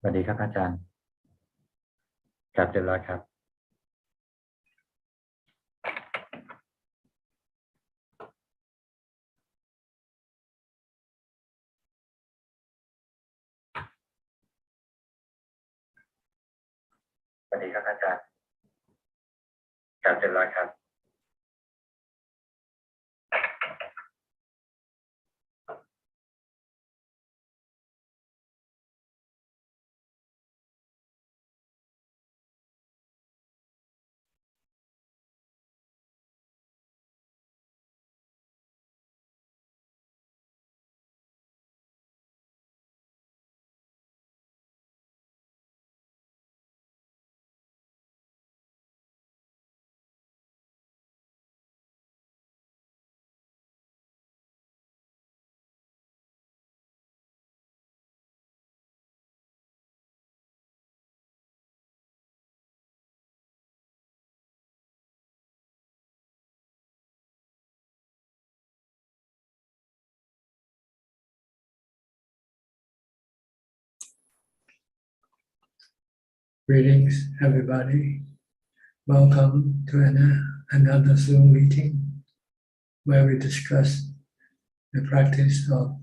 สวัสดีครับอาจารย์กลับเรียบร้อยครับสวัสดีครับอาจารย์กลับเรียบร้อยครับGreetings, everybody. Welcome to another Zoom meeting where we discuss the practice of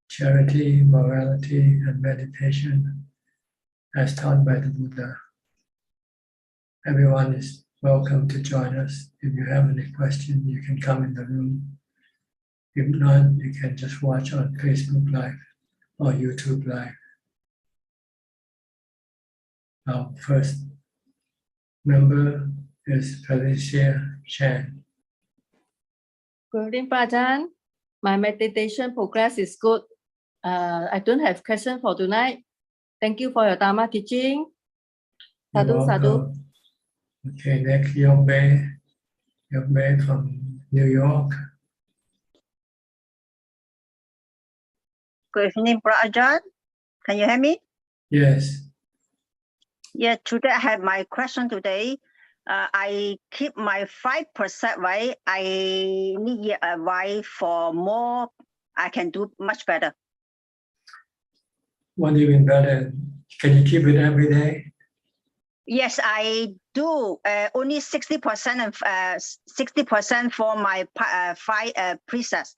charity, morality, and meditation as taught by the Buddha. Everyone is welcome to join us. If you have any questions, you can come in the room. If not, you can just watch on Facebook Live or YouTube Live. Our first member is Khilesha Chan. Good evening, Ajaan. My meditation progress is good. I don't have question for tonight. Thank you for your Dhamma teaching. Sadhu, sadhu. Okay, next Yongbe from New York. Good evening, Brother Ajaan. Can you hear me? Yes. Yeah, today I have my question today. I keep my 5% right. I need your advice for more. I can do much better. What do you mean better? Can you keep it every day? Yes, I do. Only 60% and 60% for my five precepts.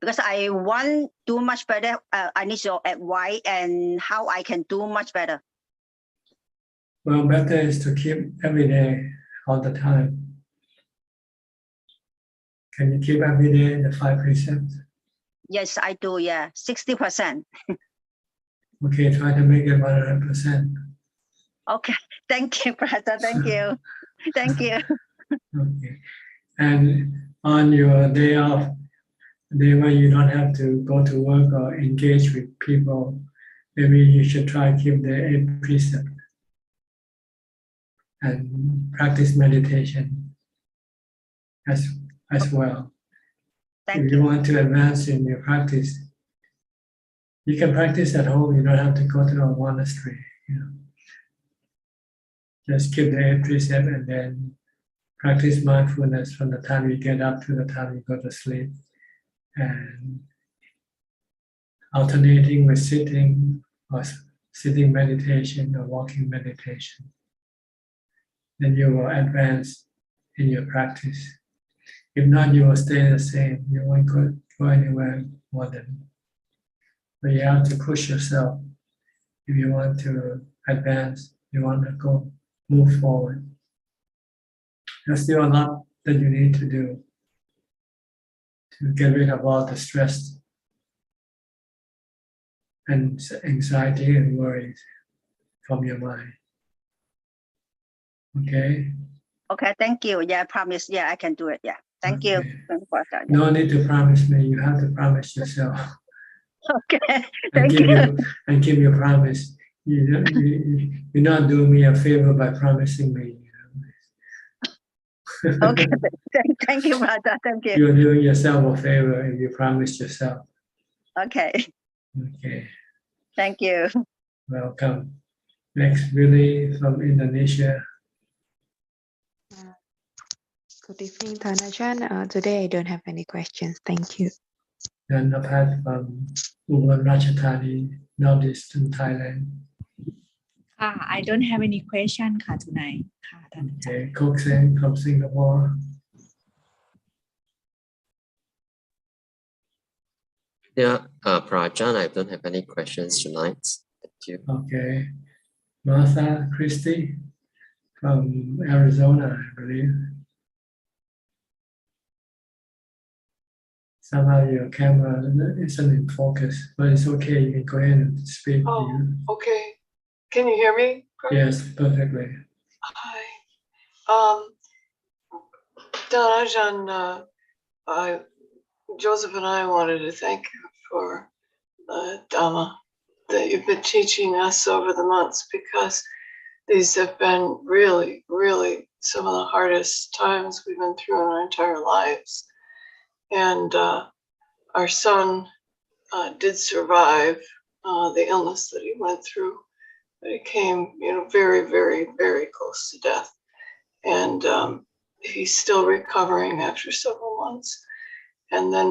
Because I want to do much better. I need your advice and how I can do much better. Well, better is to keep every day, all the time. Can you keep every day the 5 precepts? Yes, I do. Yeah, 60%. Okay, try to make it 100%. Okay, thank you, brother. Thank you. Thank you. Okay. And on your day off, day when you don't have to go to work or engage with people, maybe you should try to keep the 8 precepts and practice meditation as well. Thank If you want to advance in your practice, you can practice at home. You don't have to go to a monastery. Just keep the 8 precepts and then practice mindfulness from the time you get up to the time you go to sleep, and alternating with sitting or sitting meditation or walking meditation. Then you will advance in your practice. If not, you will stay the same. You won't go anywhere more than. But you have to push yourself. If you want to advance, you want to move forward. There's still a lot that you need to do to get rid of all the stress and anxiety and worries from your mind. Okay? Okay, thank you. Yeah, I promise. Yeah, I can do it. Yeah, thank you. No need to promise me. You have to promise yourself. Okay, thank you. And keep your promise. You're not doing me a favor by promising me. Okay, thank you, brother. Thank you. You're doing yourself a favor if you promise yourself. Okay. Okay. Thank you. Welcome. Next, Billy from Indonesia. Good evening, Ajaan. Today I don't have any questions. Thank you. And Napat from Ubon Ratchathani, Northeastern Thailand. I don't have any question ค่ะ tonight ค่ะท่านอาจารย์ Okay, Kok Seng from Singapore. Yeah, Prajan, I don't have any questions tonight. Thank you. Okay, Martha Christie from Arizona, I believe. Somehow your camera isn't in focus, but it's okay. You can go ahead and speak. Oh, okay. Can you hear me? Yes, perfectly. Hi. Ajaan, Joseph and I wanted to thank you for Dhamma that you've been teaching us over the months, because these have been really, really some of the hardest times we've been through in our entire lives. And our son did survive the illness that he went through, but he came, very, very, very close to death. And he's still recovering after several months. And then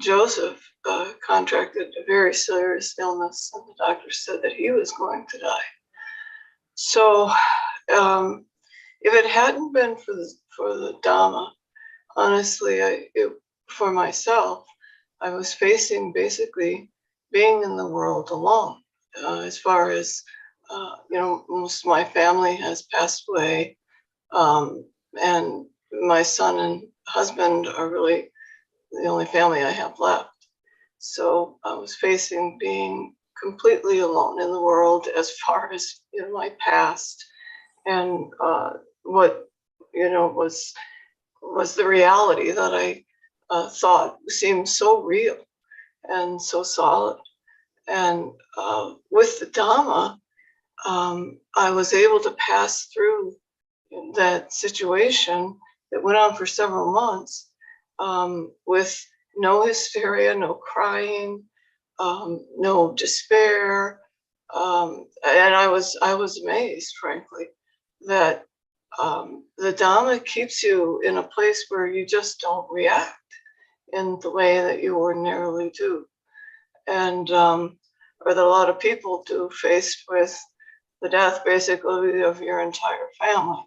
Joseph contracted a very serious illness, and the doctor said that he was going to die. So if it hadn't been for the Dhamma, honestly, for myself, I was facing basically being in the world alone. As far as most of my family has passed away, and my son and husband are really the only family I have left. So I was facing being completely alone in the world as far as my past and what was the reality that I thought seemed so real and so solid. And with the Dhamma, I was able to pass through that situation that went on for several months with no hysteria, no crying, no despair. And I was amazed, frankly, that the Dhamma keeps you in a place where you just don't react in the way that you ordinarily do. And or that a lot of people do, faced with the death basically of your entire family.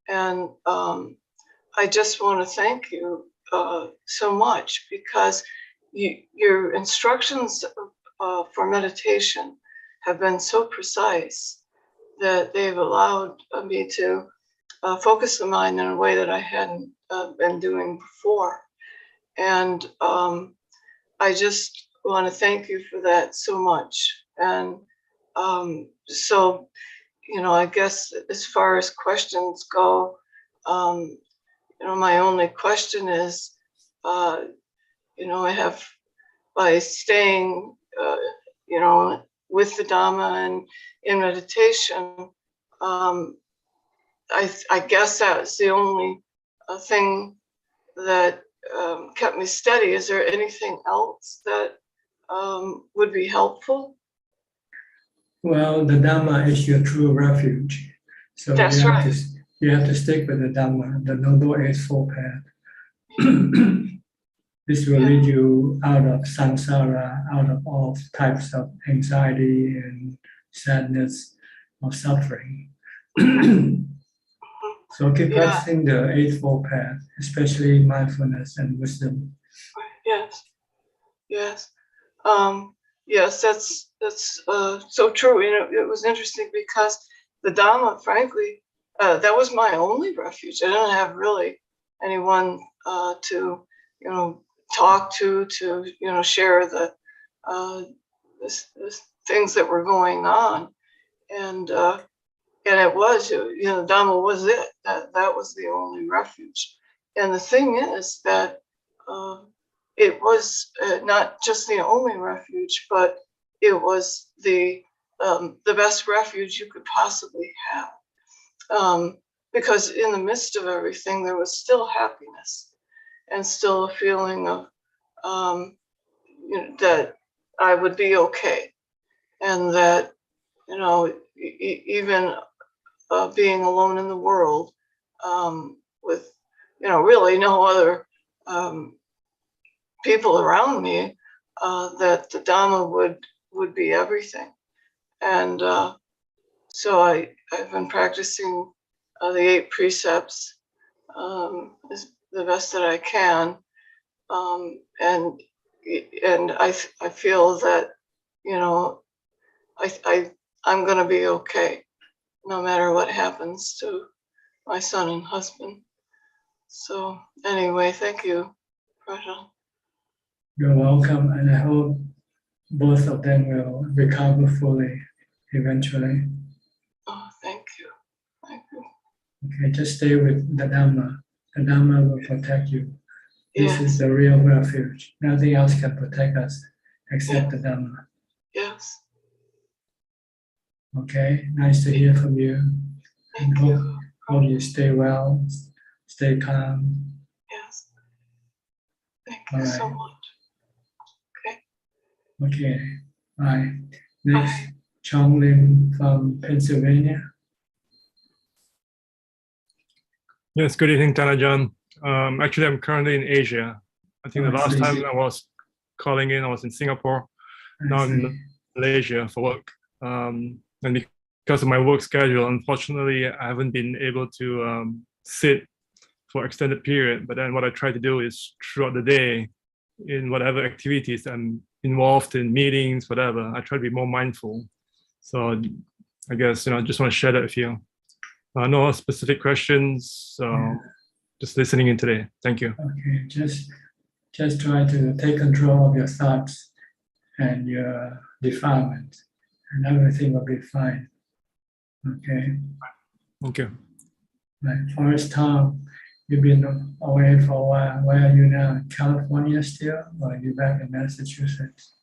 And I just want to thank you so much, because your instructions for meditation have been so precise that they've allowed me to focus the mind in a way that I hadn't been doing before. And I just want to thank you for that so much. And so, I guess as far as questions go, my only question is, I have, by staying, with the Dhamma and in meditation, I guess that's the only thing that kept me steady. Is there anything else that would be helpful? Well, the Dhamma is your true refuge. So That's right. You have to stick with the Dhamma, the Noble Eightfold Path. This will lead you out of samsara, out of all types of anxiety and sadness or suffering. So keep practicing the Eightfold Path, especially mindfulness and wisdom. Yes. Yes, that's so true. It was interesting because the Dhamma, frankly, that was my only refuge. I didn't have really anyone to, talk to share the things that were going on, and it was, Dhamma was it. That was the only refuge. And the thing is that it was not just the only refuge, but it was the best refuge you could possibly have. Because in the midst of everything, there was still happiness and still a feeling of that I would be okay, and that even being alone in the world with really no other people around me, that the Dhamma would be everything. And So I've been practicing the 8 precepts as the best that I can, and I feel that, you know, I'm going to be okay no matter what happens to my son and husband. So anyway, thank you, Prajal. You're welcome, and I hope both of them will recover fully eventually. Oh, thank you. Thank you. Okay, just stay with the Dhamma. The Dhamma will protect you. This is Yes. the real refuge. Nothing else can protect us except Yeah. the Dhamma. Yes. Okay, nice to hear from you. Thank And you. hope you stay well, stay calm. Yes. Thank All you right. so much. Okay. Okay, bye. Next, Bye. Chong Lim from Pennsylvania. Yes, good evening, Ajaan. Actually, I'm currently in Asia. I think the I last see. time I was calling in, I was in Singapore. Now I'm in Malaysia for work. And because of my work schedule, unfortunately, I haven't been able to sit for extended period. But then what I try to do is throughout the day, in whatever activities I'm involved in, meetings, whatever, I try to be more mindful. So I guess, I just want to share that with you. No specific questions, so just listening in today. Thank you. Okay, just try to take control of your thoughts and your defilement, and everything will be fine. Okay. Thank you. Right. Forrest Tom, you've been away for a while. Where are you now? In California still, or are you back in Massachusetts?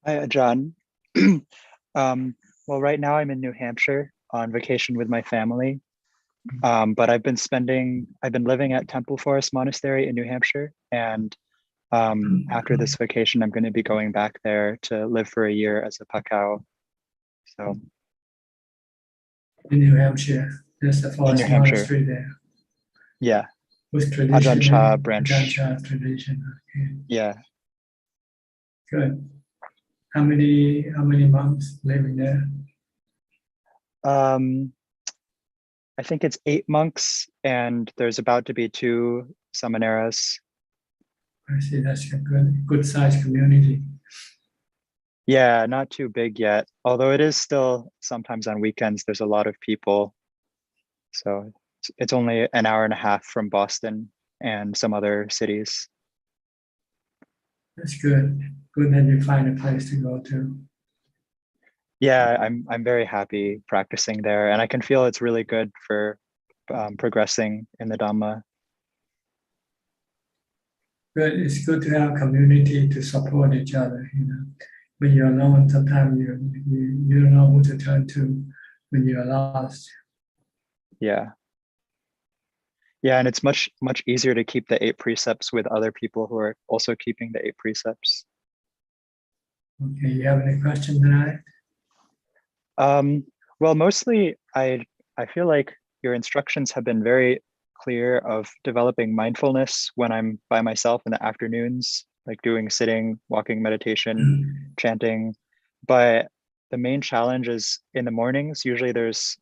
Hi, Ajaan. Well, right now I'm in New Hampshire on vacation with my family. But I've been living at Temple Forest Monastery in New Hampshire. And after this vacation, I'm going to be going back there to live for a year as a Pakao. So In New Hampshire, there's the in Forest New Hampshire, Monastery there. yeah, With tradition, Ajahn Chah branch. Ajahn Chah tradition. Okay, Yeah. good. How many months living there? I think it's 8 monks, and there's about to be 2 samaneras. I see, that's a good sized community. Yeah, not too big yet, although it is still sometimes on weekends there's a lot of people. So it's only an hour and a half from Boston and some other cities. That's good. Good that you find a place to go to. Yeah, I'm very happy practicing there, and I can feel it's really good for progressing in the Dhamma. Good. It's good to have community to support each other. When you're alone, sometimes you don't know who to turn to when you're lost. Yeah. Yeah, and it's much easier to keep the 8 precepts with other people who are also keeping the 8 precepts. Okay, you have any questions tonight? Well, mostly I feel like your instructions have been very clear of developing mindfulness when I'm by myself in the afternoons, like doing sitting, walking meditation, chanting. But the main challenge is in the mornings. Usually there's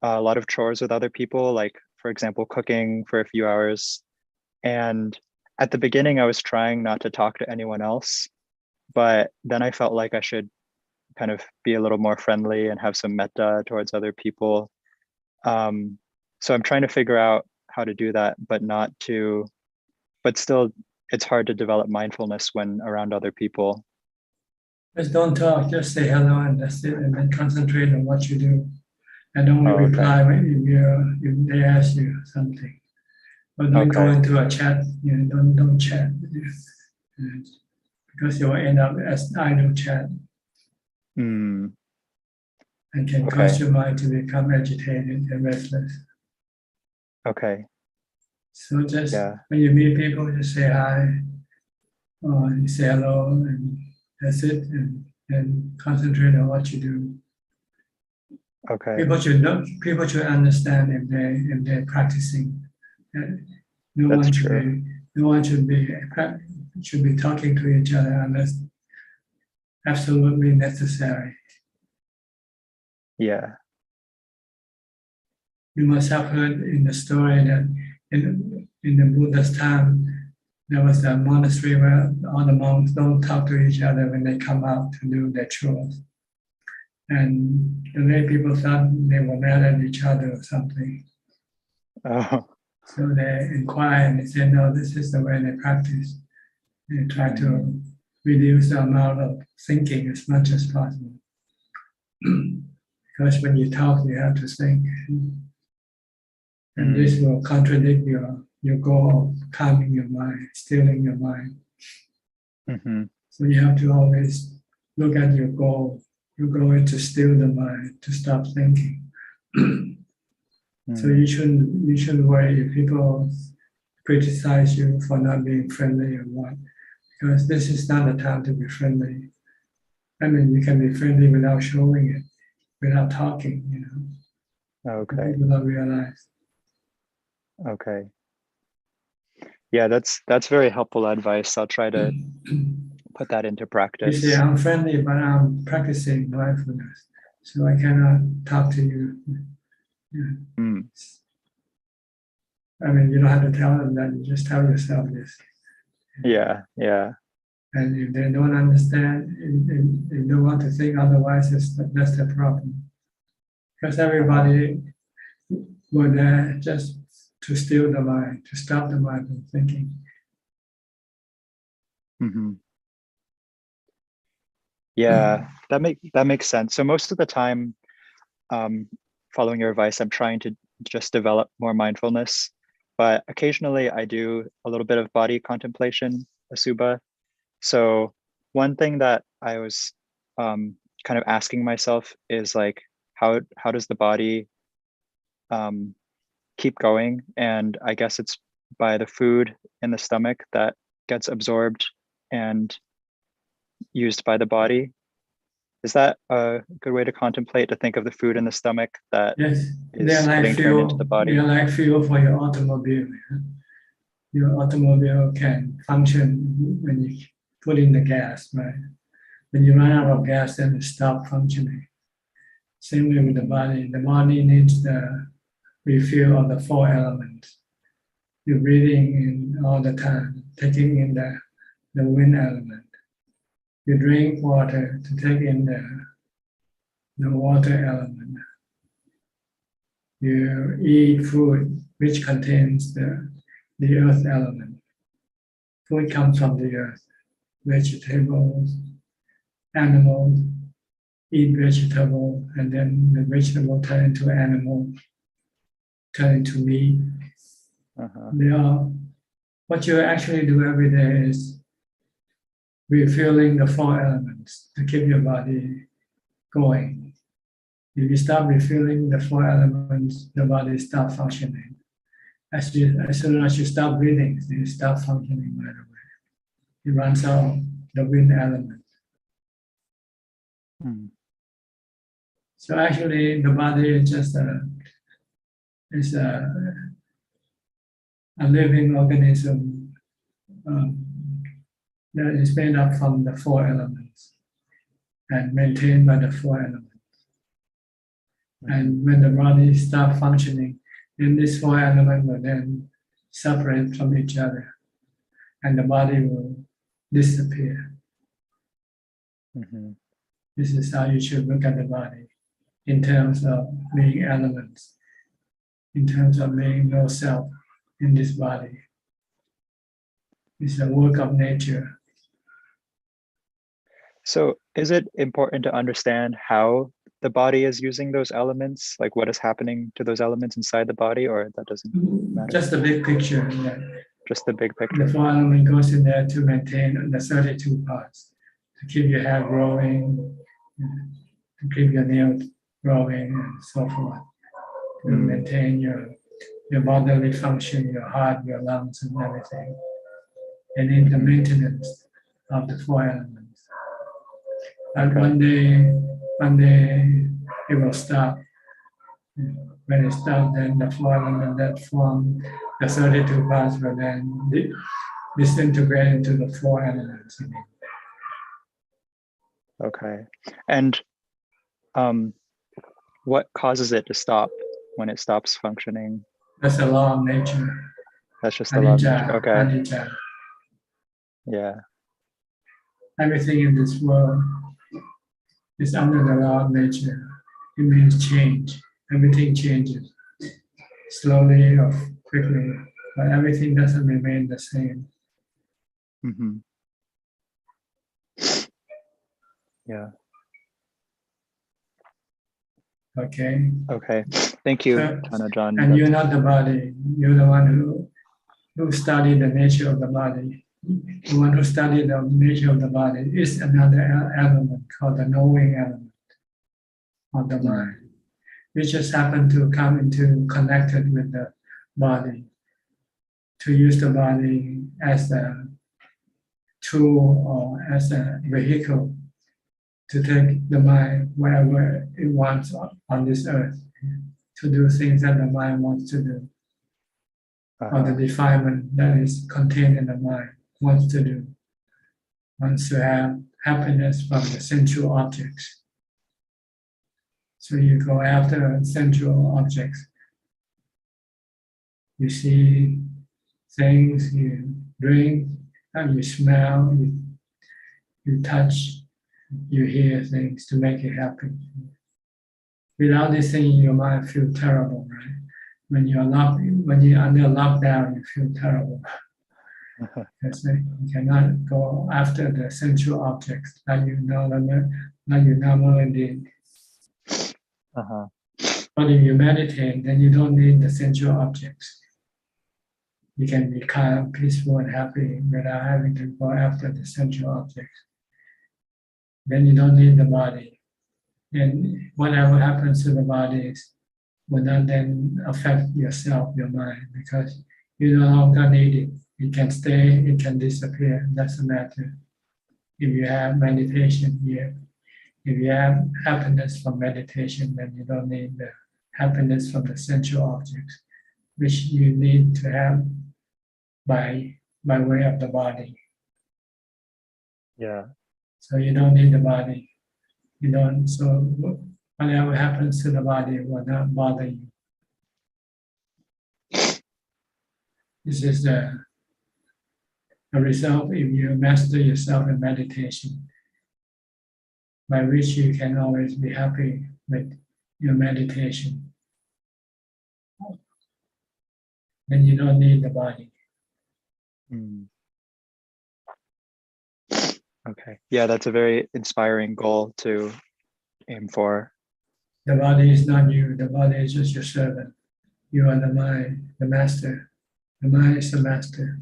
a lot of chores with other people, like, for example, cooking for a few hours. And at the beginning, I was trying not to talk to anyone else, but then I felt like I should kind of be a little more friendly and have some metta towards other people. So I'm trying to figure out how to do that, but still it's hard to develop mindfulness when around other people. Just don't talk, just say hello and that's it, and then concentrate on what you do. And only reply when they ask you something. But don't go into a chat, don't chat. Because you will end up as idle chat. And can cause your mind to become agitated and restless. Okay. So just when you meet people, just say hi, or you say hello, and that's it, and concentrate on what you do. Okay. People should understand if they're practicing. No one should be talking to each other unless absolutely necessary. Yeah. You must have heard in the story that in the Buddha's time, there was a monastery where all the monks don't talk to each other when they come out to do their chores. And the lay people thought they were mad at each other or something. Oh. So they inquire and they say, no, this is the way they practice. They try to reduce the amount of thinking as much as possible. Because when you talk, you have to think. And this will contradict your goal of calming your mind, stilling your mind. So you have to always look at your goal. Your goal is to still the mind, to stop thinking. So you shouldn't worry if people criticize you for not being friendly or what, because this is not the time to be friendly. I mean, you can be friendly without showing it, without talking, you know. Okay. People don't realize. Okay. Yeah, that's very helpful advice. I'll try to put that into You practice. say, I'm friendly, but I'm practicing mindfulness, so I cannot talk to you. Yeah. I mean, you don't have to tell them that, you just tell yourself this. Yeah, yeah. And if they don't understand, they don't want to think otherwise, that's the problem. Because everybody were there just to still the mind, to stop the mind from thinking. Yeah, that makes sense. So most of the time, following your advice, I'm trying to just develop more mindfulness, but occasionally I do a little bit of body contemplation, asubha. So one thing that I was kind of asking myself is like, how does the body keep going? And I guess it's by the food in the stomach that gets absorbed and used by the body. Is that a good way to contemplate, to think of the food in the stomach that Yes, is getting turned into the body? They're like fuel for your automobile. Yeah? Your automobile can function when you put in the gas, right? When you run out of gas, then it stops functioning. Same way with the body. The body needs the refuel of the 4 elements. You're breathing in all the time, taking in the wind element. You drink water to take in the water element. You eat food which contains the earth element. Food comes from the earth. Vegetables, animals eat vegetable, and then the vegetable turn into animal, turn into meat. What you actually do every day is refueling the 4 elements to keep your body going. If you stop refueling the 4 elements, the body stops functioning. As soon as you stop breathing, you stop functioning right away. It runs out the wind element. So actually, the body is just a living organism that is made up from the 4 elements and maintained by the 4 elements. And when the body stops functioning, then this 4 elements will then separate from each other, and the body will disappear. This is how you should look at the body, in terms of being elements, in terms of being no self in this body. It's a work of nature. So is it important to understand how the body is using those elements, like what is happening to those elements inside the body, or that doesn't matter? Just the big picture. Yeah. Just the big picture. The 4 element goes in there to maintain the 32 parts, to keep your hair growing, to keep your nails growing, and so forth, to maintain your bodily function, your heart, your lungs, and everything. And in the maintenance of the 4 elements. And one day it will stop. When it stops, then the 4 elements that form the 32 parts will then disintegrate into the 4 elements again. Okay. And what causes it to stop? when it stops functioning? That's the law of nature. That's just the law of nature. Anicca, Okay. anicca. Yeah. Everything in this world is under the law of nature. It means change. Everything changes slowly or quickly, but everything doesn't remain the same. Mm-hmm. Yeah. Okay. Okay. Thank you, So, Ajaan. and you're not the body. You're the one who studied the nature of the body. The one who studied the nature of the body is another element called the knowing element of the mind. We just happen to come into connected with the body, to use the body as a tool or as a vehicle to take the mind wherever it wants on this earth, to do things that the mind wants to do, or the defilement that is contained in the mind wants to do, wants to have happiness from the sensual objects. So you go after sensual objects. You see things, you drink, and you smell, you touch, you hear things to make you happy. Without this thing, your mind feel terrible, right? When you're under lockdown, you feel terrible. Because you cannot go after the sensual objects that you normally did. But if you meditate, then you don't need the sensual objects. You can be calm, peaceful, and happy without having to go after the sensual objects. Then you don't need the body. And whatever happens to the body will not then affect yourself, your mind, because you no longer need it. It can stay, it can disappear, doesn't matter. If you have meditation here, if you have happiness from meditation, then you don't need the happiness from the sensual objects, which you need to have by way of the body. Yeah. So you don't need the body. You don't. So whatever happens to the body will not bother you. This is the result if you master yourself in meditation, by which you can always be happy with your meditation. Then you don't need the body. Okay. Yeah, that's a very inspiring goal to aim for. The body is not you. The body is just your servant. You are the mind, the master. The mind is the master.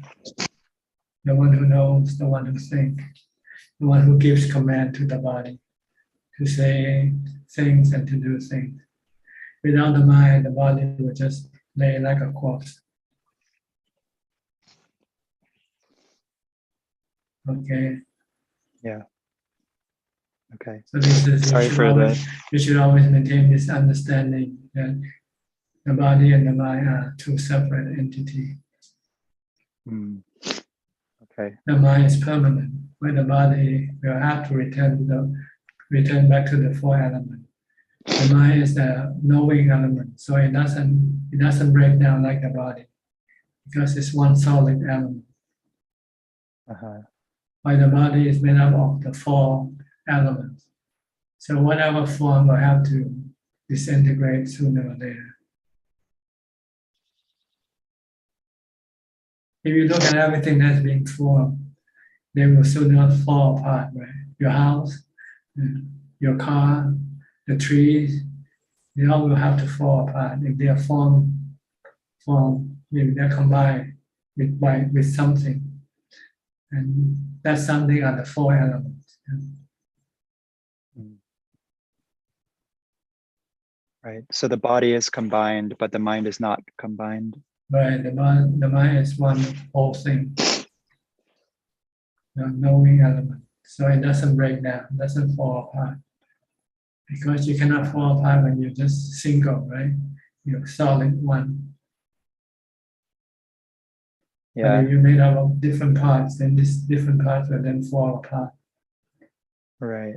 The one who knows, the one who thinks, the one who gives command to the body to say things and to do things. Without the mind, the body will just lay like a corpse. Okay. Yeah. Okay. So this is Sorry for you should always maintain this understanding that the body and the mind are two separate entities. Okay. The mind is permanent, where the body will have to return back to the four elements. The mind is the knowing element, so it doesn't break down like the body, because it's one solid element. While the body is made up of the four elements. So whatever form will have to disintegrate sooner or later. If you look at everything that's being formed, they will sooner fall apart, right? Your house, your car, the trees, they all will have to fall apart if they are formed, if they're combined with something. And that something are the four elements. Right. So the body is combined, but the mind is not combined. Right. The mind is one whole thing. The knowing element. So it doesn't break down, doesn't fall apart. Because you cannot fall apart when you're just single, right? You're solid one. Yeah. But if you're made up of different parts, then these different parts will then fall apart. Right.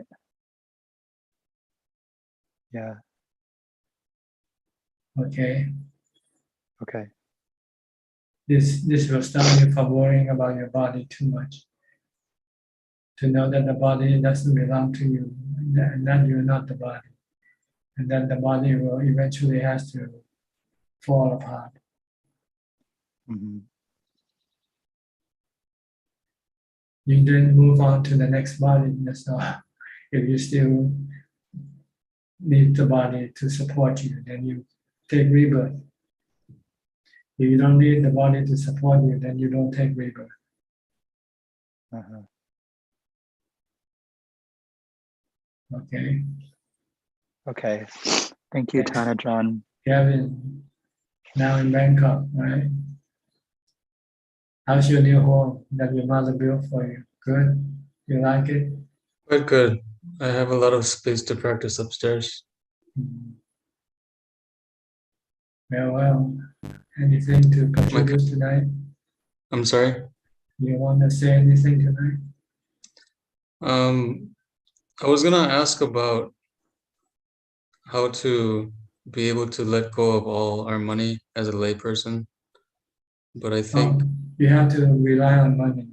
Yeah. Okay. Okay. This will stop you from worrying about your body too much. To know that the body doesn't belong to you, and that you're not the body, and then the body will eventually has to fall apart. Mhm. You then move on to the next body. That's not. If you still need the body to support you, then you take rebirth. If you don't need the body to support you, then you don't take rebirth. Uh-huh. Okay. Okay. Thank you, Thanajan. Kevin, now in Bangkok, right? How's your new home that your mother built for you? Good? You like it? Quite good. I have a lot of space to practice upstairs. Well. Anything to contribute tonight? I'm sorry? You want to say anything tonight? I was gonna ask about how to be able to let go of all our money as a layperson, but I think you have to rely on money,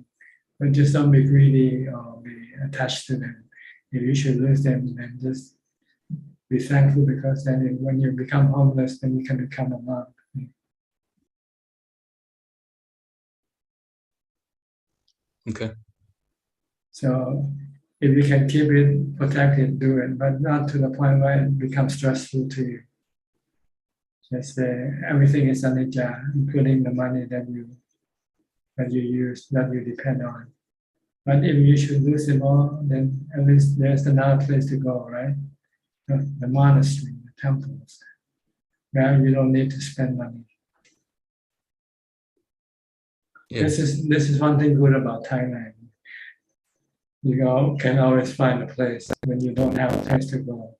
but just don't be greedy or be attached to them. If you should lose them, then just be thankful, because then when you become homeless, then you can become a monk. okay. So if you can keep it protected, do it, but not to the point where it becomes stressful to you. Just everything is anicca, including the money that you use, that you depend on. But if you should lose it all, then at least there's another place to go, right? The monastery, the temples, where you don't need to spend money. Yes. This is one thing good about Thailand. You can always find a place when you don't have a place to go.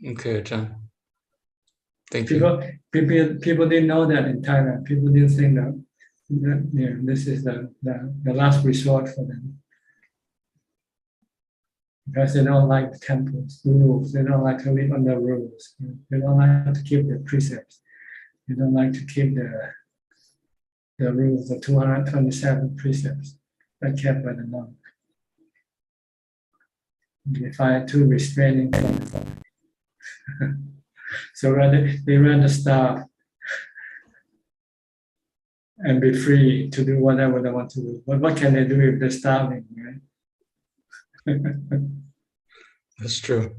Okay, Ajahn. Thank you. People didn't know that in Thailand. People didn't think that this is the last resort for them. Because they don't like the temples, the rules. They don't like to live under rules. They don't like to keep the precepts. They don't like to keep the rules, the 227 precepts that kept by the monk. They find it too restraining. So they rather starve and be free to do whatever they want to do. But what can they do if they're starving, right? That's true.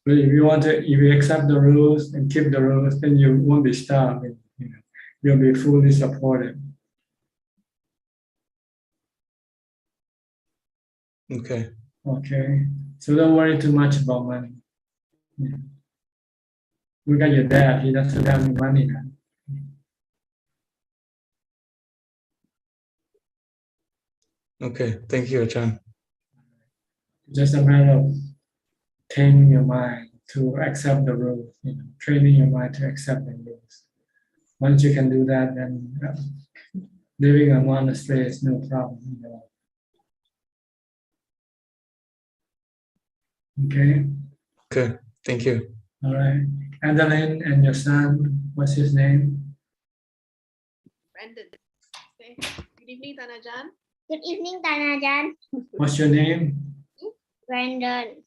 But if you accept the rules and keep the rules, then you won't be starving. You'll be fully supported. Okay. Okay. So don't worry too much about money. Look at your dad, he doesn't have any money now. Okay. Thank you, Ajahn. Just a matter of taming your mind to accept the rules, training your mind to accept the rules. Once you can do that, then living a monastery is no problem at all. Okay? Okay. Thank you. All right. Adeline and your son, what's his name? Brandon. Okay. Good evening, Thanajan. Good evening, Thanajan. What's your name? Brandon.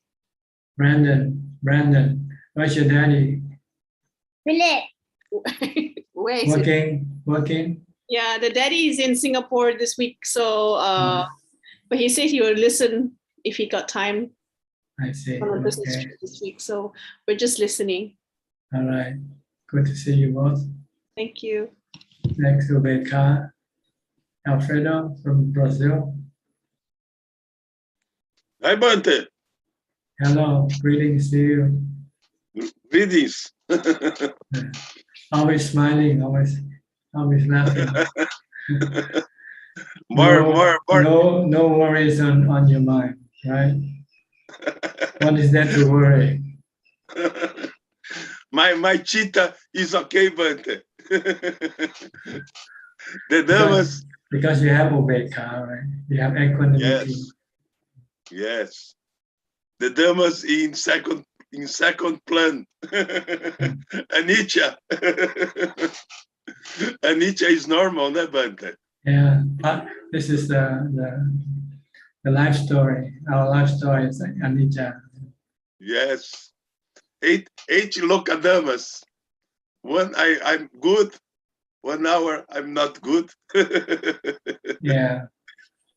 Brandon. Where's your daddy? Philip. Where is it? Working? Yeah, the daddy is in Singapore this week. So, but he said he will listen if he got time. I see. On a business trip this week. So we're just listening. All right. Good to see you both. Thank you. Next will be Alfredo from Brazil. Hi, Bante. Hello. Greetings to you. Greetings. Always smiling, always laughing. No worries on your mind, right? What is there to worry? My cheetah is okay, Bante. The Dhammas. Because you have Ubeka, right? You have equanimity. Yes. The Dhamma's in second plan. Anicca. Anicca is normal, ne, Bante? Yeah, but this is the life story. Our life story is anicca. Yes. Eight lokadamas. One I'm good, 1 hour I'm not good. Yeah,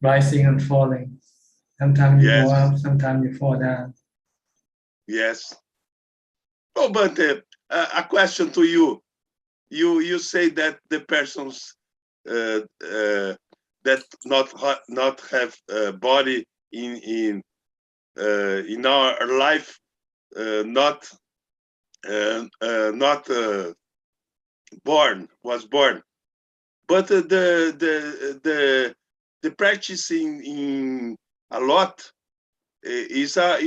rising and falling. Sometimes you go Yes. up, sometimes you fall down. Yes. Oh, but a question to you. You say that the persons that not have body in our life not was born, but the practicing in a lot is a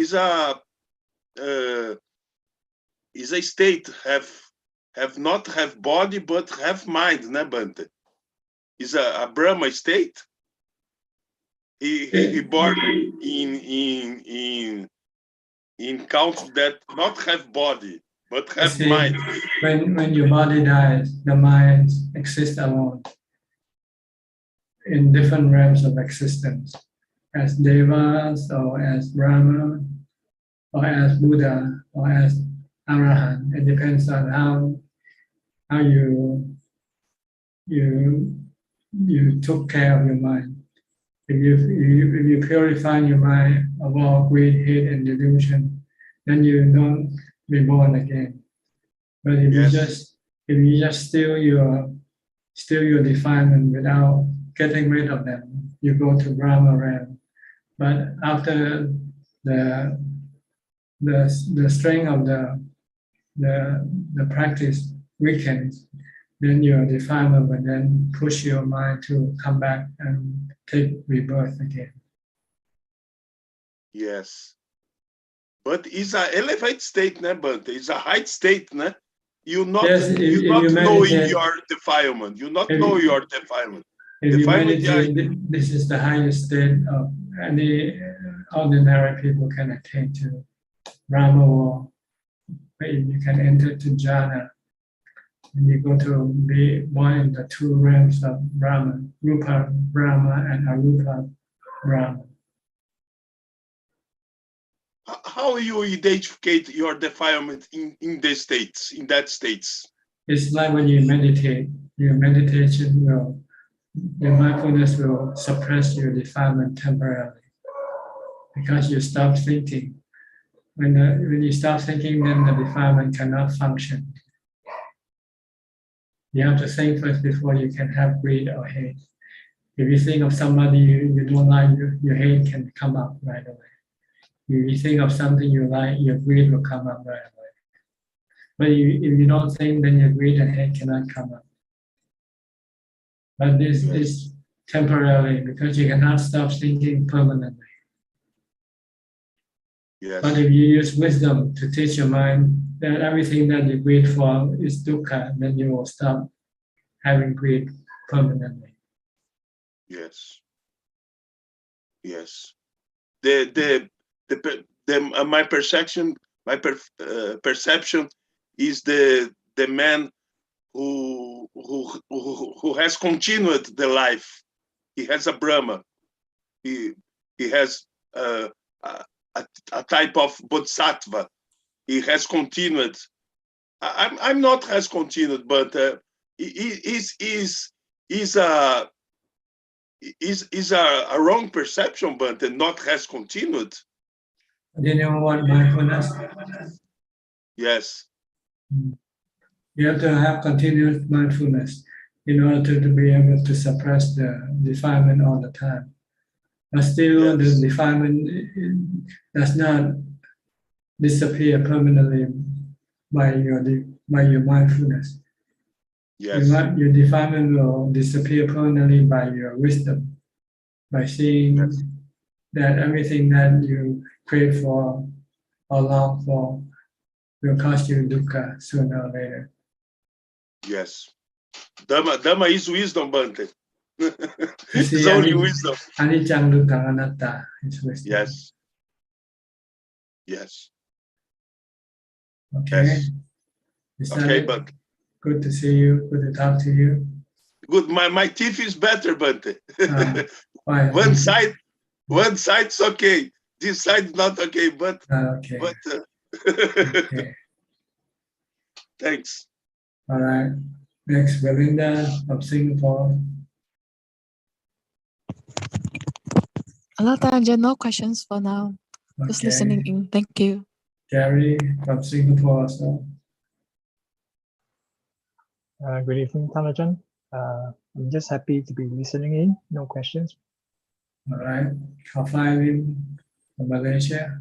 state have not have body but have mind, né, Bante? Is a Brahma state. He born in count that not have body but have mind. When your body dies, the mind exists alone in different realms of existence, as devas or as Brahma or as Buddha or as Arahant. It depends on how you took care of your mind. If you purify your mind of all greed, hate, and delusion, then you don't be born again. But if you just steal your defilement without getting rid of them, you go to Brahma realm. But after the strength of the practice weakens, then your defilement will then push your mind to come back and take rebirth again. Yes. But it's an elevated state, ne, Bante? It's a high state, ne? You not knowing your defilement. You not know your defilement. If you meditate, this is the highest state of any ordinary people can attain to. Brahma, or you can enter to jhana. And you go to be one in the two realms of Brahma, Rupa Brahma and Arupa Brahma. How you identify your defilement in the states, in that states? It's like when you meditate, your meditation your mindfulness will suppress your defilement temporarily because you stop thinking. When you stop thinking, then the defilement cannot function. You have to think first before you can have greed or hate. If you think of somebody you don't like, your hate can come up right away. If you think of something you like, your greed will come up right away. But if you don't think, then your greed and hate cannot come up. But this is temporarily because you cannot stop thinking permanently. Yes. But if you use wisdom to teach your mind that everything that you greed for is dukkha, then you will stop having greed permanently. Yes. Yes. My perception is the man who has continued the life. He has a Brahma. He has a type of bodhisattva. He has continued. I'm not has continued, but is a wrong perception, but not has continued. Do you know what mindfulness? Yes. You have to have continuous mindfulness in order to be able to suppress the defilement all the time. But still, the defilement does not disappear permanently by your mindfulness. Yes. Your defilement will disappear permanently by your wisdom, by seeing that everything that you crave for or long for will cause you dukkha sooner or later. Yes. Dhamma is wisdom, Bante. It's only wisdom. Anicca dukkha anatta is wisdom. Yes. Yes. Okay. Yes. Okay, but good to see you. Good to talk to you. Good. My teeth is better, but Why? one side's okay. This side's not okay, but okay. Okay. Thanks. All right. Next, Belinda from Singapore. Hello, Tanja. No questions for now. Just Okay. listening in. Thank you. Gary from Singapore also. Good evening, Ajaan. I'm just happy to be listening in. No questions. All right. Kafairin from Malaysia.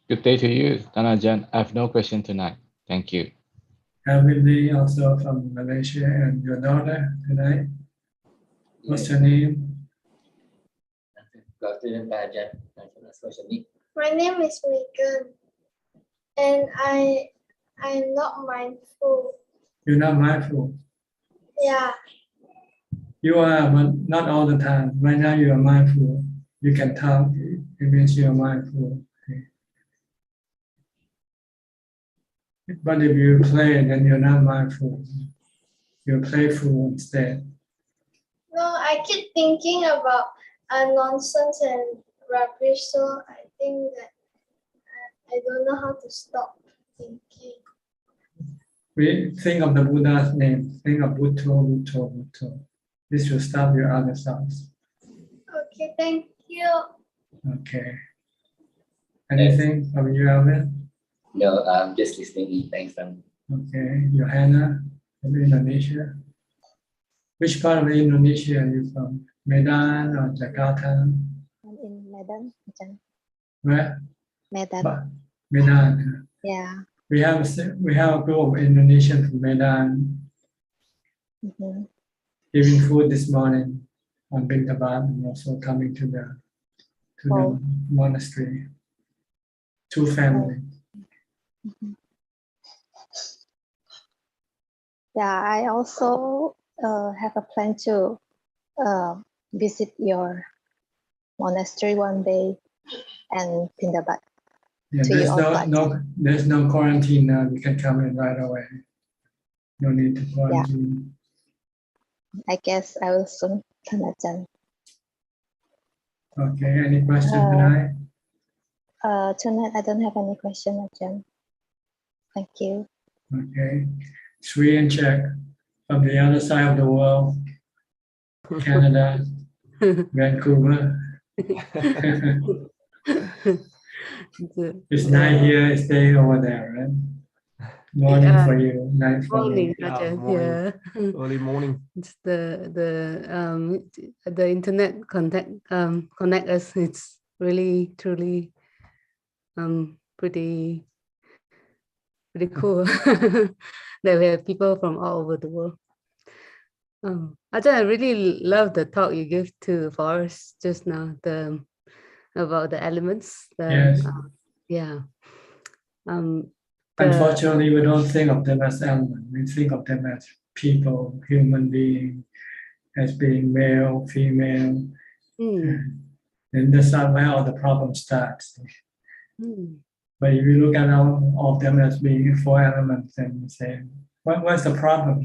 Good day to you, Ajaan. I have no question tonight. Thank you. Alvin Lee also from Malaysia, and your daughter tonight. What's your name? My name is Megan, and I'm not mindful. You're not mindful. Yeah. You are, but not all the time. Right now you are mindful. You can talk. It means you are mindful. Okay. But if you play, then you're not mindful. You're playful instead. No, I keep thinking about nonsense and rubbish, so I think that I don't know how to stop thinking. We think of the Buddha's name. Think of Bhutto, Bhutto, Bhutto. This will stop your other thoughts. Okay, thank you. Okay. Anything from you, Alvin? No, I'm just listening. Thanks, man. Okay. Johanna from Indonesia. Which part of Indonesia are you from? Medan or Jakarta? I'm in Medan, Ajaan. Where? Medan. Medan. Yeah. We have a group of Indonesians from Medan giving food this morning on Bintabat and also coming to the monastery. 2 families. Yeah, I also have a plan to visit your monastery one day and Pindabat. Yeah, there's no quarantine now. You can come in right away. No need to quarantine. Yeah. I guess I will soon, Ajaan. Okay, any questions tonight? Tonight I don't have any question, Ajaan. Thank you. Okay. Sri and Czech from the other side of the world. Canada, Vancouver. It's night here, it's day over there, right? Morning for you, night for me. Morning. Early morning. It's the internet connect us. It's really truly pretty cool that we have people from all over the world. Ajaan, I really love the talk you gave to Forrest just now, about the elements. Yes. Unfortunately, we don't think of them as elements. We think of them as people, human beings, as being male, female. And that's not where all the problem starts. But if you look at all of them as being 4 elements, then you say, what's the problem?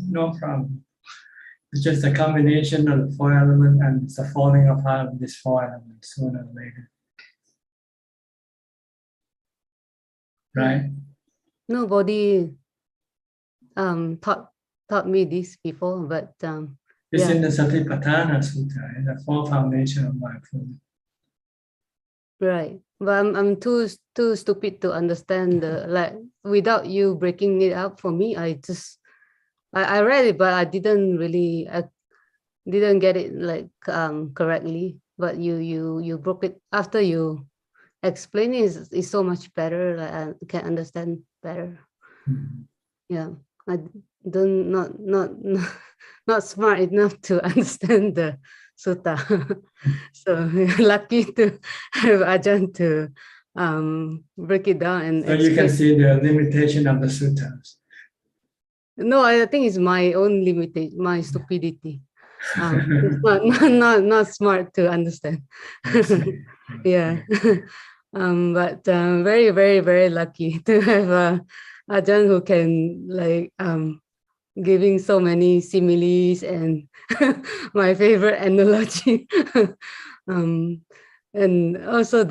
No problem. It's just a combination of the 4 elements, and it's a falling apart of these 4 elements sooner or later. Right? Nobody taught me this before, but it's in the Satipatthana Sutta, in the 4 foundation of mindfulness. Right, but I'm too stupid to understand without you breaking it up for me. I read it, but I didn't get it correctly. But you broke it after you explain it. It's so much better. I can understand better. Yeah, I don't not smart enough to understand the sutta. So lucky to have Ajaan to break it down and so you can see the limitation of the suttas. No, I think it's my own limitation, my stupidity. It's not smart to understand. Yeah. But very, very, very lucky to have Ajahn who can like giving so many similes and my favorite analogy. And also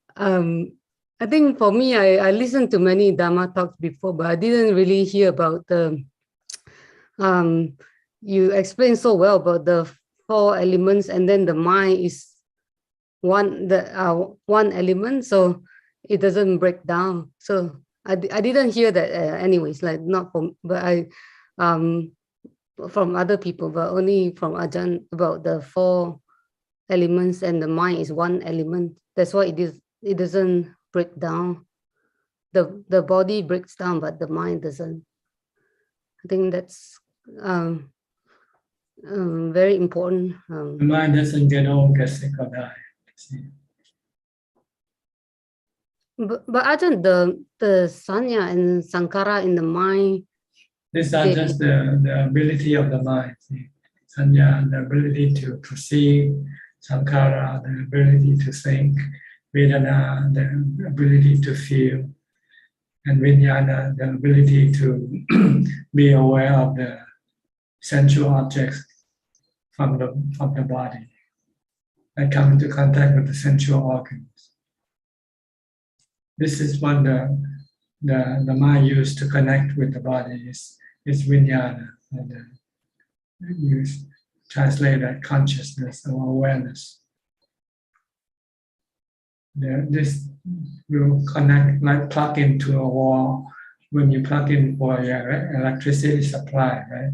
I think for me, I listened to many Dhamma talks before, but I didn't really hear about the, you explained so well about the 4 elements, and then the mind is one element, so it doesn't break down. So I didn't hear that anyways, like not from, but I from other people, but only from Ajahn about the 4 elements, and the mind is one element. That's why it doesn't break down. The body breaks down, but the mind doesn't. I think that's very important. The mind doesn't get old, get sick, or die. But Ajahn, the sanya and sankara in the mind, these are just the ability of the mind. Sanya, the ability to perceive; sankara, the ability to think; vedana, the ability to feel; and vijnana, the ability to be aware of the sensual objects from the body that come into contact with the sensual organs. This is what the mind used to connect with the body is vijnana, and you translate that consciousness or awareness. This will connect, like plug into a wall when you plug in for your electricity supply, right?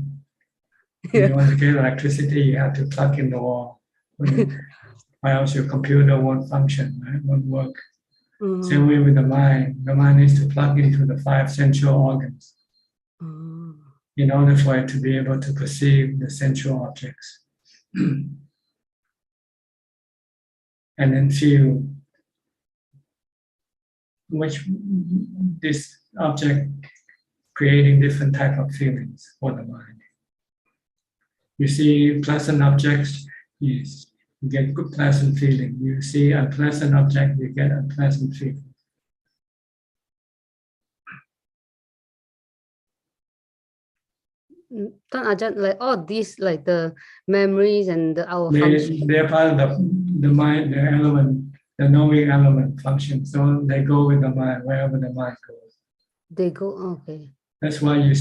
When you want to get electricity, you have to plug in the wall. Or else your computer won't function, right? Won't work. Same way with the mind. The mind needs to plug into the 5 sensual organs in order for it to be able to perceive the sensual objects. And then feel which this object creating different type of feelings for the mind. You see pleasant objects, you get good pleasant feeling. You see unpleasant object, you get unpleasant feeling. Ajahn, like all these, like the memories and our function. They're part of the mind, the element, the knowing element function. So they go with the mind wherever the mind goes. They go, okay. That's why you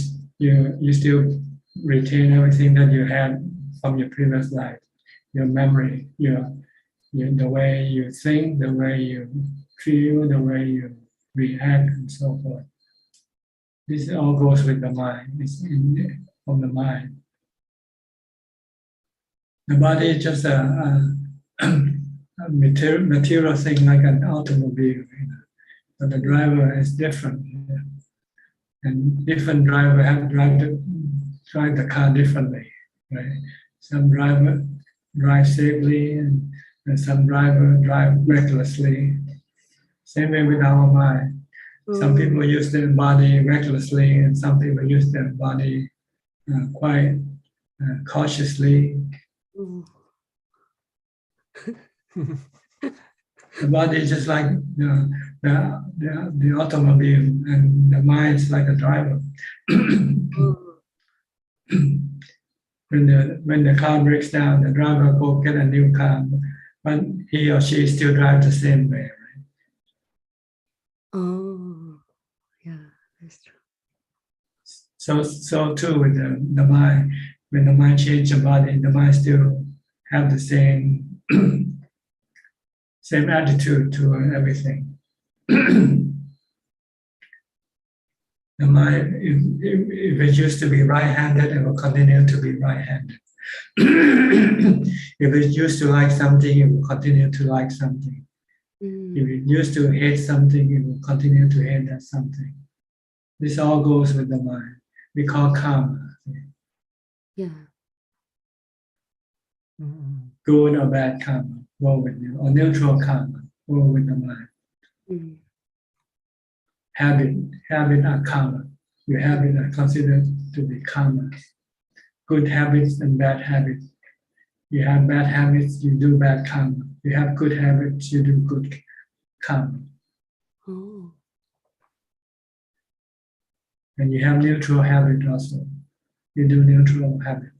still retain everything that you had from your previous life, your memory, the way you think, the way you feel, the way you react, and so forth. This all goes with the mind. It's from the mind. The body is just a material thing, like an automobile, but the driver is different, and different driver have drive the car differently, right? Some driver drive safely, and some driver drive recklessly. Same way with our mind. Some people use their body recklessly, and some people use their body quite cautiously. The body is just like the automobile, and the mind is like a driver. When the car breaks down, the driver go get a new car, but he or she still drives the same way, right? Oh, yeah, that's true. So too with the mind. When the mind changes the body, the mind still have the same same attitude to everything. The mind, if it used to be right-handed, it will continue to be right-handed. If it used to like something, it will continue to like something. If it used to hate something, it will continue to hate that something. This all goes with the mind. We call karma. Yeah. Good or bad karma, go with you, or neutral karma, go with the mind. Habit are karma. Your habits are considered to be karma. Good habits and bad habits You have bad habits, you do bad karma. You have good habits, you do good karma. Oh. And you have neutral habit also. You do neutral habit.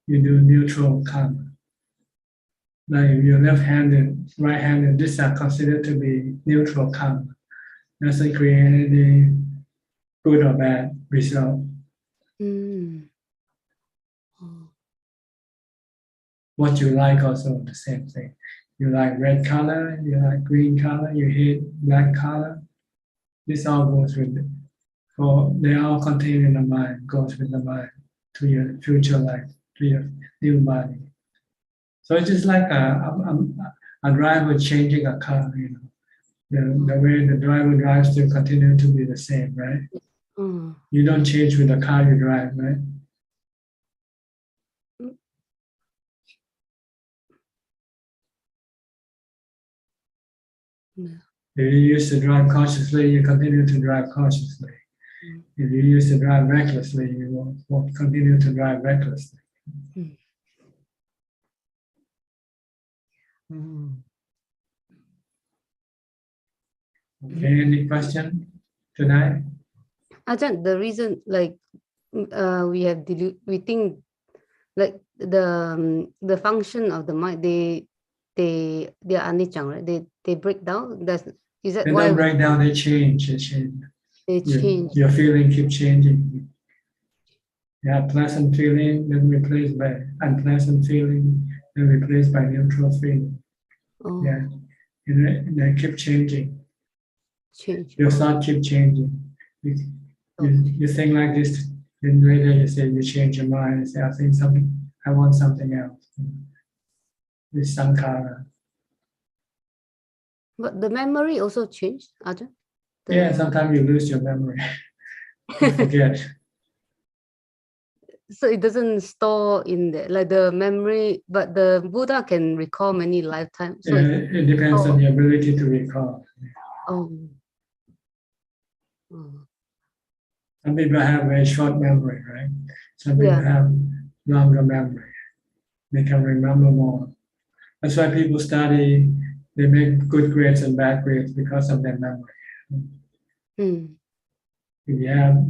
You do neutral karma. Like if you're left-handed, right-handed, these are considered to be neutral karma. Doesn't create any good or bad result. Mm. Oh. What you like also the same thing. You like red color, you like green color, you hate black color. This all goes with it. For they all contained in the mind, goes with the mind to your future life, to your new body. So it's just like a driver changing a car, you know. The way the driver drives still continue to be the same, right? Mm. You don't change with the car you drive, right? Yeah. If you used to drive cautiously, you continue to drive cautiously. If you used to drive recklessly, you will continue to drive recklessly. Okay, any question tonight? Ajahn, the reason like we think like the function of the mind they are anicca, right? They break down. Is that They why don't break down, they change. they change? Your feeling keep changing. You have pleasant feeling, then replaced by unpleasant feeling, then replaced by neutral feeling. Oh. Yeah, and they keep changing. Change. Your thought keep changing. You think like this, then later you say you change your mind. You say I want something else. This sankhara. But the memory also changed, Ajahn? Yeah, sometimes you lose your memory. You forget. So it doesn't store in there, like the memory, but the Buddha can recall many lifetimes. So it depends on the ability to recall. Oh. Some people have very short memory, right? Some people have longer memory. They can remember more. That's why people study, they make good grades and bad grades because of their memory. If you have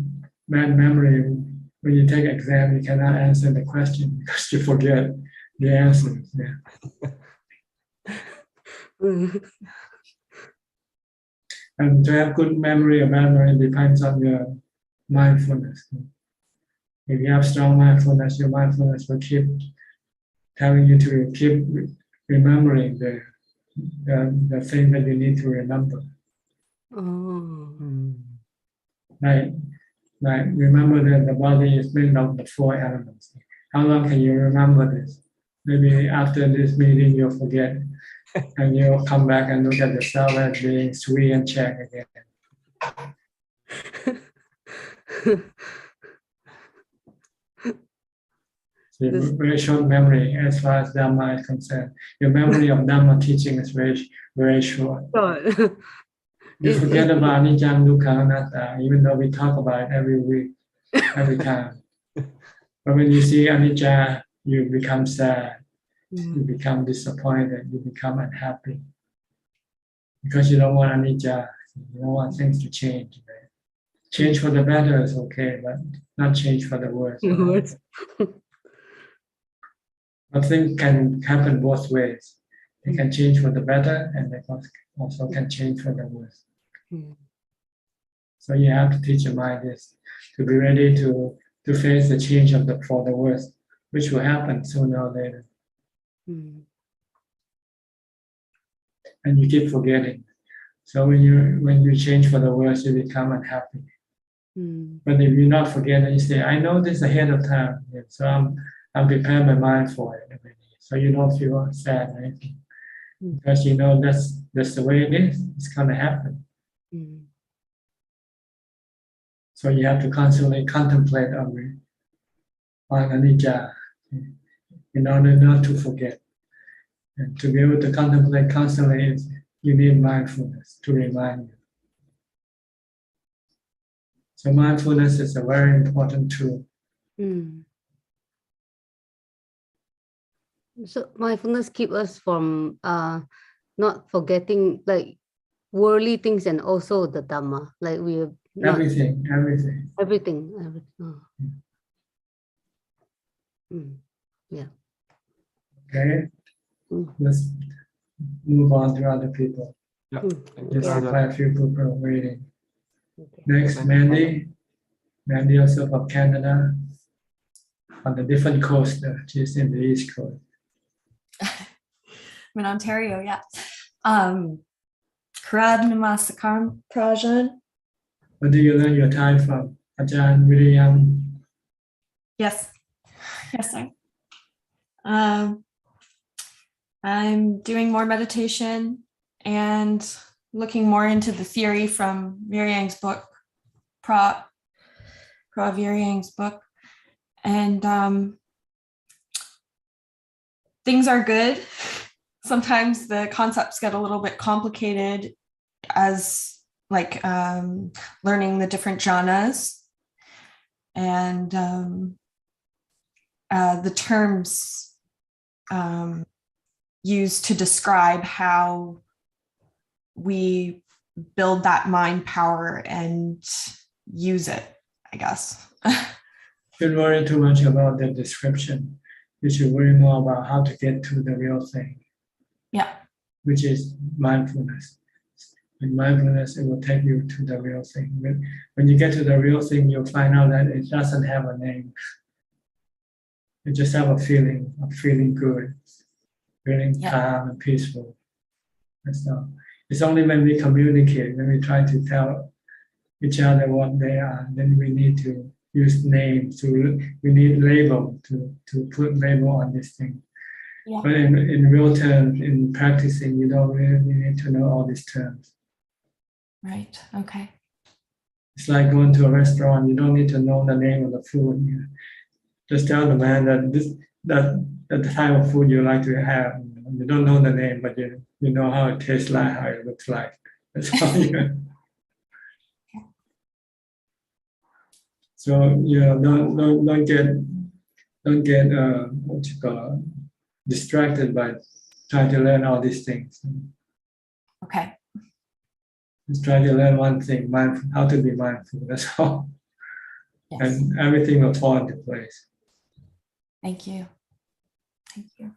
bad memory, when you take exam, you cannot answer the question because you forget the answers. Yeah. And to have good memory or bad memory depends on your mindfulness. If you have strong mindfulness, your mindfulness will keep telling you to keep remembering the thing that you need to remember. Like remember that the body is made of the 4 elements. How long can you remember this? Maybe after this meeting you'll forget and you'll come back and look at yourself as being sweet and check again. So very short memory as far as Dhamma is concerned. Your memory of Dhamma teaching is very, very short. You forget about anicca, dukkha, anatta, even though we talk about it every week, every time. But when you see anicca, you become sad, you become disappointed, you become unhappy. Because you don't want anicca, you don't want things to change. Right? Change for the better is okay, but not change for the worse. Right? But things can happen both ways. They can change for the better and they also can change for the worse. So you have to teach your mind this, to be ready to face the change for the worse, which will happen sooner or later. And you keep forgetting. So when you change for the worse, you become unhappy. But if you're not forgetting, you say, I know this ahead of time, so I'm preparing my mind for it. So you don't feel sad or anything. Because you know that's the way it is. It's gonna happen. So you have to constantly contemplate on anicca in order not to forget. And to be able to contemplate constantly, you need mindfulness to remind you. So mindfulness is a very important tool. So mindfulness keep us from not forgetting like worldly things and also the Dhamma. Like we are not Everything. everything. Oh. Yeah. Okay. Let's move on to other people. There's quite a few people waiting. Next, Mandy. Mandy also from Canada. On the different coast. She's in the East Coast. I'm in Ontario, yeah. Karad Namaskar Prajan. Where do you learn your Thai from? Ajaan really young. Yes. Yes, sir. I'm doing more meditation and looking more into the theory from Viryang's book, Pra Viryang's book. And things are good. Sometimes the concepts get a little bit complicated as like learning the different jhanas and the terms used to describe how we build that mind power and use it, I guess. Don't worry too much about the description. You should worry more about how to get to the real thing. Yeah. Which is mindfulness. In mindfulness, it will take you to the real thing. When you get to the real thing, you'll find out that it doesn't have a name. You just have a feeling of feeling good, feeling calm and peaceful. That's all. It's only when we communicate, when we try to tell each other what they are, then we need to use names, we need label to put label on this thing. Yeah. But in real terms, in practicing, you don't really need to know all these terms. Right, okay. It's like going to a restaurant, you don't need to know the name of the food. You just tell the man that the type of food you like to have. You don't know the name, but you know how it tastes like, how it looks like. That's all you. So don't get what you call distracted by trying to learn all these things. Okay. Just try to learn one thing, mindful, how to be mindful. That's all. Yes. And everything will fall into place. Thank you. Thank you.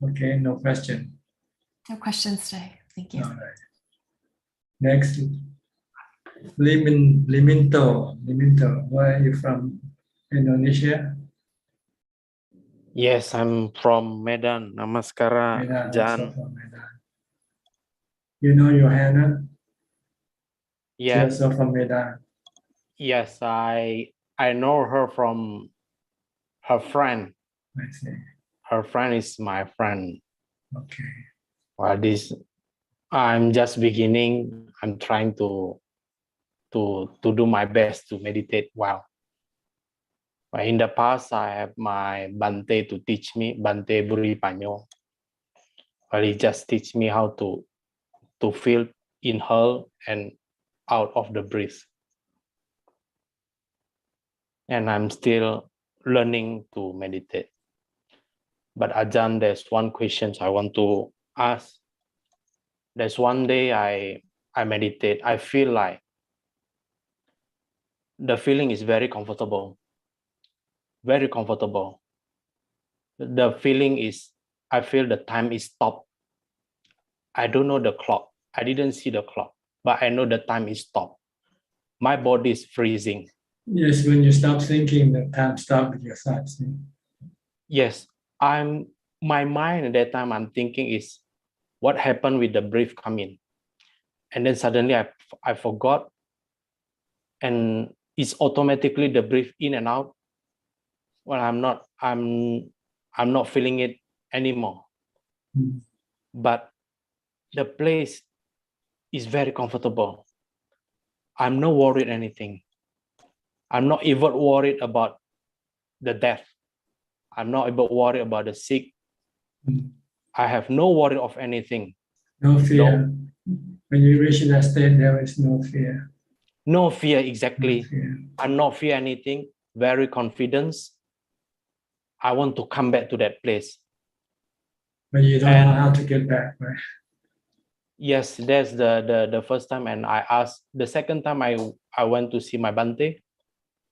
Okay, no question. No questions today. Thank you. All right. Next, Liminto, where are you from? Indonesia? Yes, I'm from Medan. Namaskara, Medan, Jan. also from Medan. You know Johanna? Yes. She's also from Medan. Yes, I know her from her friend. I see. Her friend is my friend. Okay. Well, I'm just beginning. I'm trying to do my best to meditate well. But in the past, I have my Bante to teach me, Bante Buri Panyo. But he just teach me how to feel inhale and out of the breath. And I'm still learning to meditate. But Ajahn, there's one question I want to ask. There's one day I meditate. I feel like the feeling is very comfortable. Very comfortable. The feeling is, I feel the time is stopped. I don't know the clock. I didn't see the clock, but I know the time is stopped. My body is freezing. Yes, when you stop thinking, the time stops with your thoughts. Yes, my mind at that time I'm thinking is what happened with the breath coming. And then suddenly I forgot, and it's automatically the breath in and out. Well, I'm not feeling it anymore. But the place is very comfortable. I'm not worried anything. I'm not even worried about the death. I'm not even worried about the sick. I have no worry of anything. No fear. When you reach that state, there is no fear. No fear, exactly. No fear. I'm not fear anything. Very confident. I want to come back to that place. But you don't know how to get back, right? Yes, that's the first time, and I asked. The second time I went to see my Bante,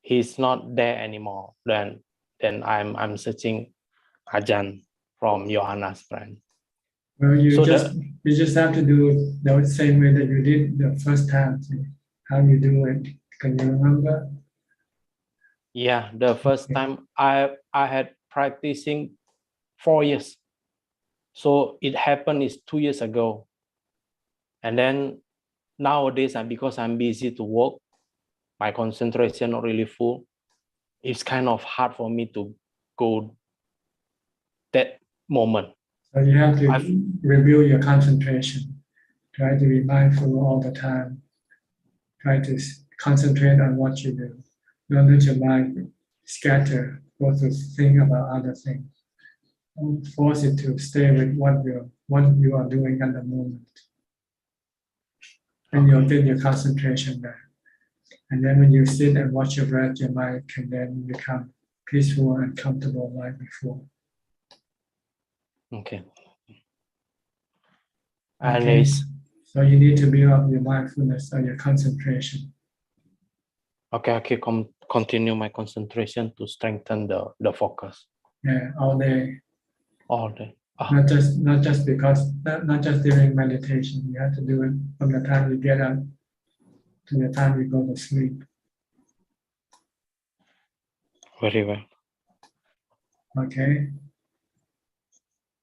he's not there anymore. Then I'm searching Ajahn from Johanna's friend. Well, you So just have to do it the same way that you did the first time. See how you do it. Can you remember? Yeah, the first time I had practicing 4 years. So it happened is 2 years ago. And then nowadays, because I'm busy to work, my concentration not really full. It's kind of hard for me to go that moment. So you have to review your concentration. Try to be mindful all the time. Try to concentrate on what you do. Don't let your mind scatter, go to think about other things. Don't force it to stay with what you are doing at the moment. And you'll get your concentration there. And then when you sit and watch your breath, your mind can then become peaceful and comfortable like before. Okay. Okay. So you need to build up your mindfulness or your concentration. Okay, continue my concentration to strengthen the focus. Yeah, all day. All day. Not just during meditation. You have to do it from the time you get up to the time you go to sleep. Very well. Okay.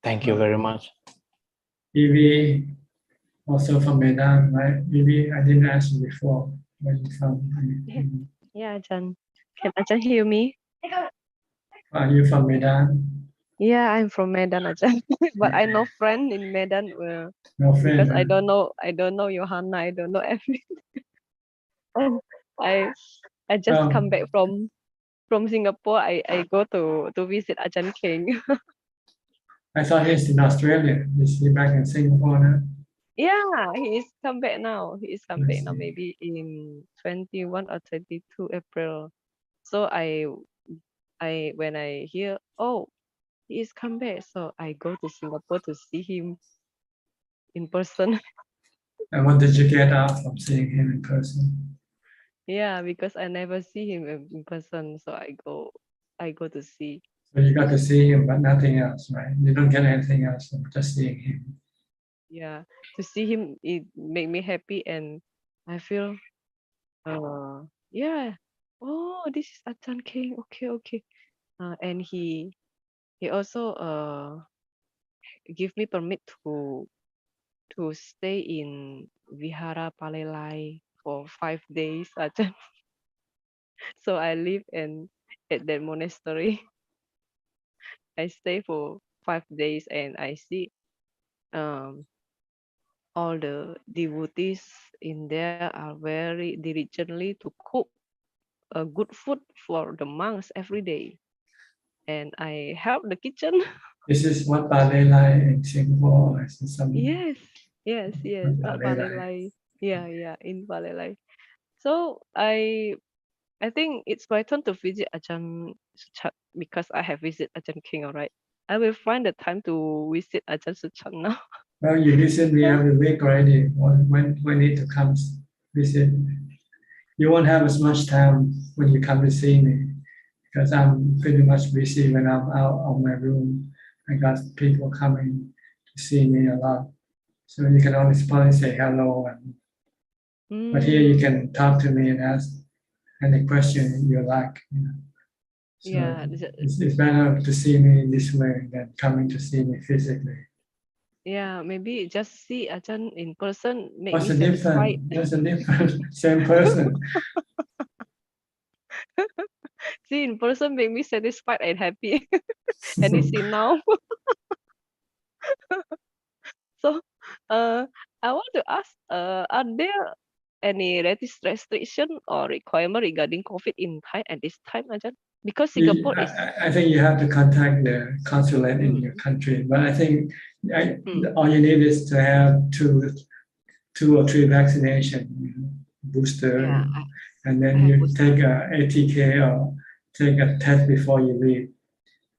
Thank you very much. Evie, also from Medan, right? Evie, I didn't ask you before. Where you from? Yeah, Ajahn. Can Ajahn hear me? Are you from Medan? Yeah, I'm from Medan, Ajahn. But I know friend in Medan. No friend. Because I don't know Johanna. I don't know everything. And I just come back from Singapore. I go to visit Ajahn King. I thought he's in Australia. Is he back in Singapore now? Yeah, he is come back now. He is come back now, maybe in 21 or 22 April. So when I hear, oh, he is come back, so I go to Singapore to see him in person. And what did you get out from seeing him in person? Yeah, because I never see him in person, so I go to see. So you got to see him, but nothing else, right? You don't get anything else from just seeing him. Yeah, to see him, it make me happy, and I feel, yeah, oh, this is Ajahn King. Okay. And he also give me permit to stay in Vihara Palelai for 5 days, Ajahn. So I live at that monastery. I stay for 5 days, and I see all the devotees in there are very diligently to cook a good food for the monks every day. And I help the kitchen. This is what Palelai in Singapore, or is it some? Yes. Palelai. Palelai. Yeah, in Palelai. So I think it's my turn to visit Ajahn Suchart because I have visited Ajahn King, all right. I will find the time to visit Ajahn Suchart now. Well, you visit me every week already. When need to come visit? You won't have as much time when you come to see me because I'm pretty much busy when I'm out of my room. I got people coming to see me a lot. So you can only probably say hello. But here you can talk to me and ask any question you like. So Yeah. it's better to see me in this way than coming to see me physically. Yeah, maybe just see Ajahn in person make What's me the satisfied. difference? There's a difference. Same person. See in person make me satisfied and happy. And you see now. So I want to ask, are there any restriction or requirement regarding COVID in Thai at this time, Ajahn? Because Singapore is. I think you have to contact the consulate in your country, but I think all you need is to have two or three vaccination booster, and then you take a ATK or take a test before you leave.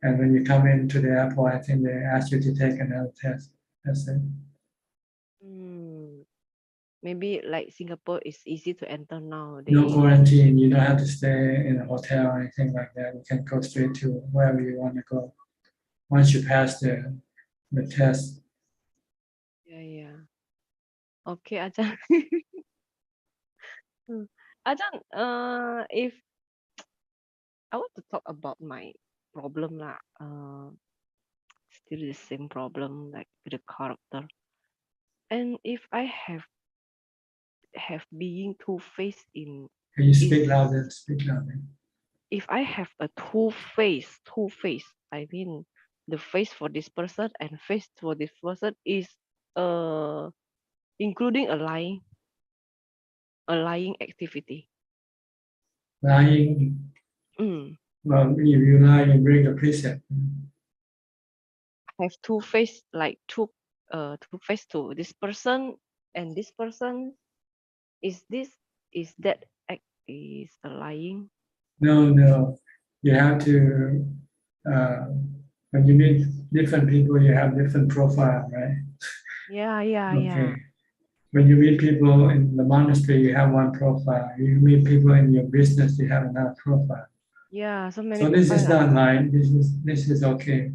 And when you come into the airport, I think they ask you to take another test. That's it. Maybe like Singapore is easy to enter now. No quarantine. You don't have to stay in a hotel or anything like that. You can go straight to wherever you want to go. Once you pass the test. Yeah. Okay, Ajahn. Ajahn, if I want to talk about my problem lah, still the same problem like with the character. And if I have being two-faced in, Can you speak louder? Speak louder. if I have a two-face, I mean the face for this person and face for this person is including a lying activity. Lying. Well, if you lie, you break the precept. I have two-face, like two-face to this person and this person. Is that act is a lying? No. You have to, when you meet different people, you have different profile, right? Yeah. Okay. When you meet people in the monastery, you have one profile. You meet people in your business, you have another profile. Yeah, so many. So this is not lying. This is okay,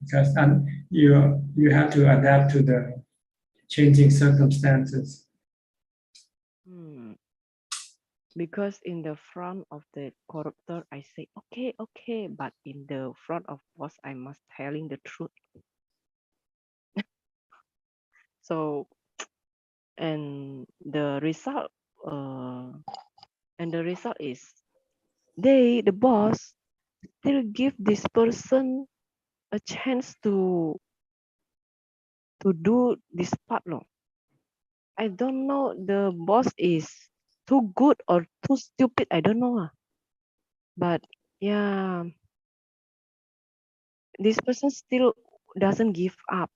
because you have to adapt to the changing circumstances. Because in the front of the corruptor, I say okay, but in the front of boss, I must telling the truth. So, and the result is the boss still give this person a chance to do this part. No, I don't know the boss is too good or too stupid. I don't know. But yeah, this person still doesn't give up.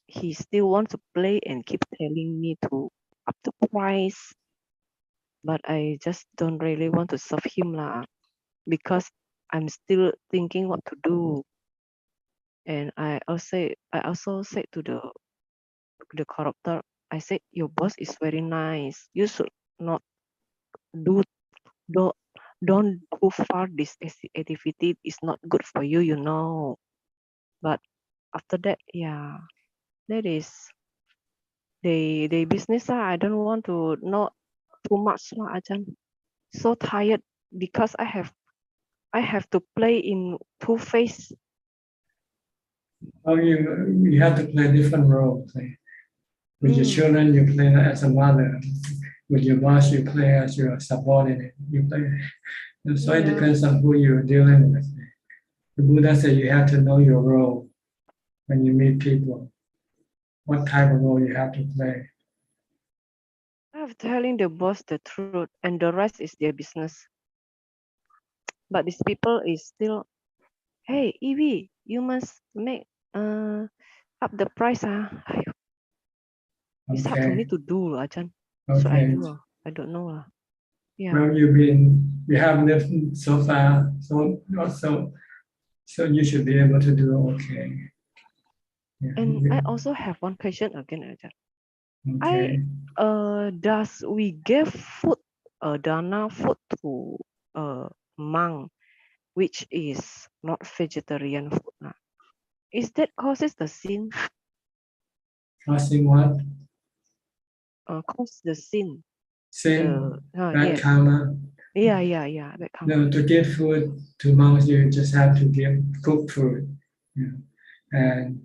He still wants to play and keep telling me to up the price. But I just don't really want to serve him lah, because I'm still thinking what to do. And I also said to the corruptor, I said, your boss is very nice. You should not don't go far. This activity is not good for you, you know. But after that, yeah, that is the business. I don't want to know too much, Ajahn. So tired because I have to play in two-face. Oh, you have to play different roles. With your children, you play as a mother. With your boss, you play as your subordinate. You play. So it depends on who you're dealing with. The Buddha said you have to know your role when you meet people. What type of role you have to play. I'm telling the boss the truth, and the rest is their business. But these people is still, hey, Evie, you must make up the price. It's hard for me to do, Ajahn. So I do. I don't know. Yeah. Well, you have lived so far, so you should be able to do okay. Yeah. And I also have one question again, Ajahn. Okay. Does we give food, dana food to monk, which is not vegetarian food? Is that causes the sin? Causing what? Cause the sin. Sin, bad yes. karma. Yeah, bad karma. No, to give food to monks, you just have to give cooked food. Yeah. And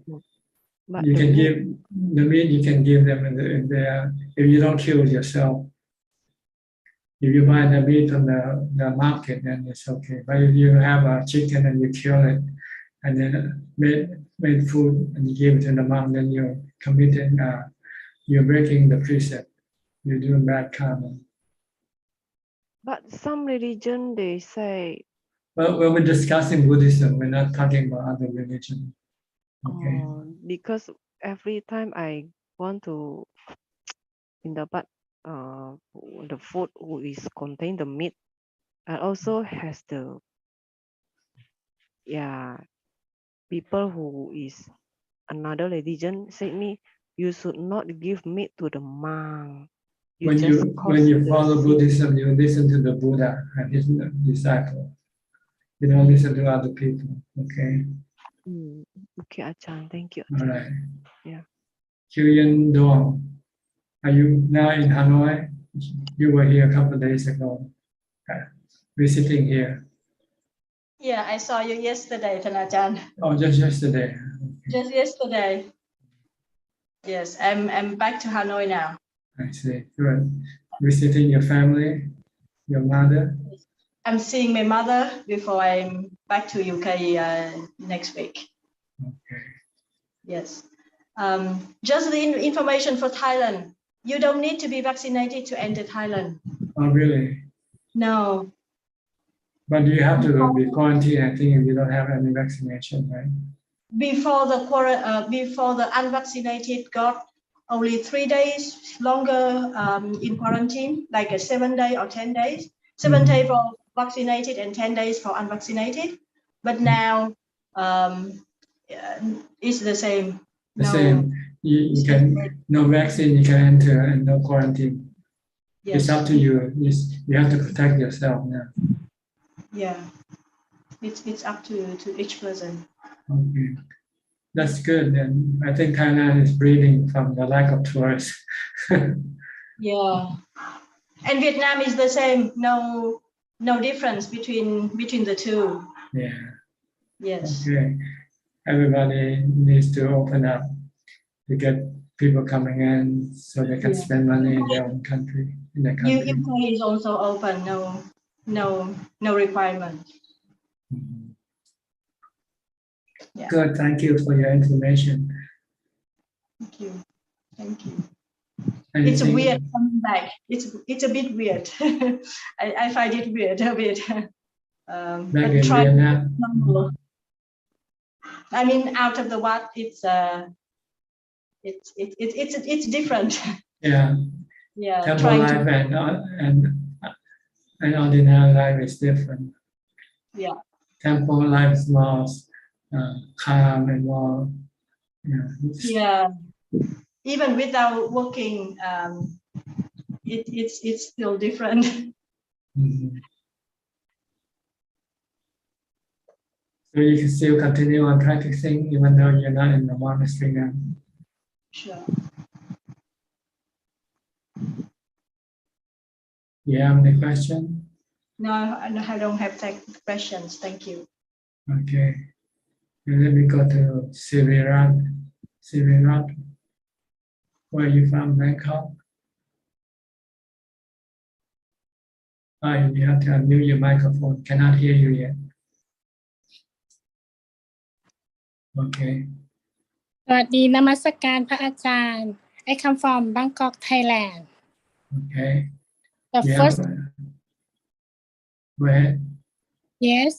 but you can give the meat. You can give them if you don't kill it yourself. If you buy the meat from the market, then it's okay. But if you have a chicken and you kill it, and then made food and you give it to the monk, then you're committing, you're breaking the precept. You're doing bad karma. But some religion, they say. Well, we're discussing Buddhism. We're not talking about other religion. Okay. Because every time I want to in the food who is contain the meat, I also has the people who is another religion said me, you should not give meat to the monk. When you follow Buddhism, you listen to the Buddha and his disciple. You don't listen to other people. Okay. Okay, Ajahn. Thank you. All right. Yeah. Kyuyen Dong, are you now in Hanoi? You were here a couple of days ago, visiting here. Yeah, I saw you yesterday, Ajahn. Oh, just yesterday. Just yesterday. Yes, I'm back to Hanoi now. I see. Good. Visiting your family, your mother. I'm seeing my mother before I'm back to UK next week. Okay. Yes. Just the information for Thailand. You don't need to be vaccinated to enter Thailand. Oh, really? No. But you have to be quarantined, I think, if you don't have any vaccination, right? Before the unvaccinated got only 3 days longer in quarantine, like a 7 day or 10 days. 7 days for vaccinated and 10 days for unvaccinated. But now it's the same. The same. You can no vaccine, you can enter, and no quarantine. Yes. It's up to you. You have to protect yourself now. Yeah, it's up to each person. Okay, that's good. And I think Thailand is bleeding from the lack of tourists. Yeah, and Vietnam is the same. No difference between the two. Yeah. Yes. Okay. Everybody needs to open up to get people coming in so they can spend money in their own country. In their country. UK is also open. No requirement. Yeah. Good. Thank you for your information. Thank you. Thank you. Anything? It's weird coming back. It's a bit weird. I find it weird a bit. Back in Vietnam. I mean, out of the what? It's different. Yeah. Yeah. Temple life and ordinary life is different. Yeah. Temple life is more calm and more. Yeah. Even without working, it's still different. Mm-hmm. So you can still continue on practicing even though you're not in the monastery now. Sure. You have any question? No, I don't have questions. Thank you. Okay. And let me go to Sivirat. Sivirat, where are you from? Bangkok? Oh, you have to unmute your microphone. Cannot hear you yet. Okay. สวัสดีนมัสการพระอาจารย์ I come from Bangkok, Thailand. Okay. The first. Go ahead. Yes.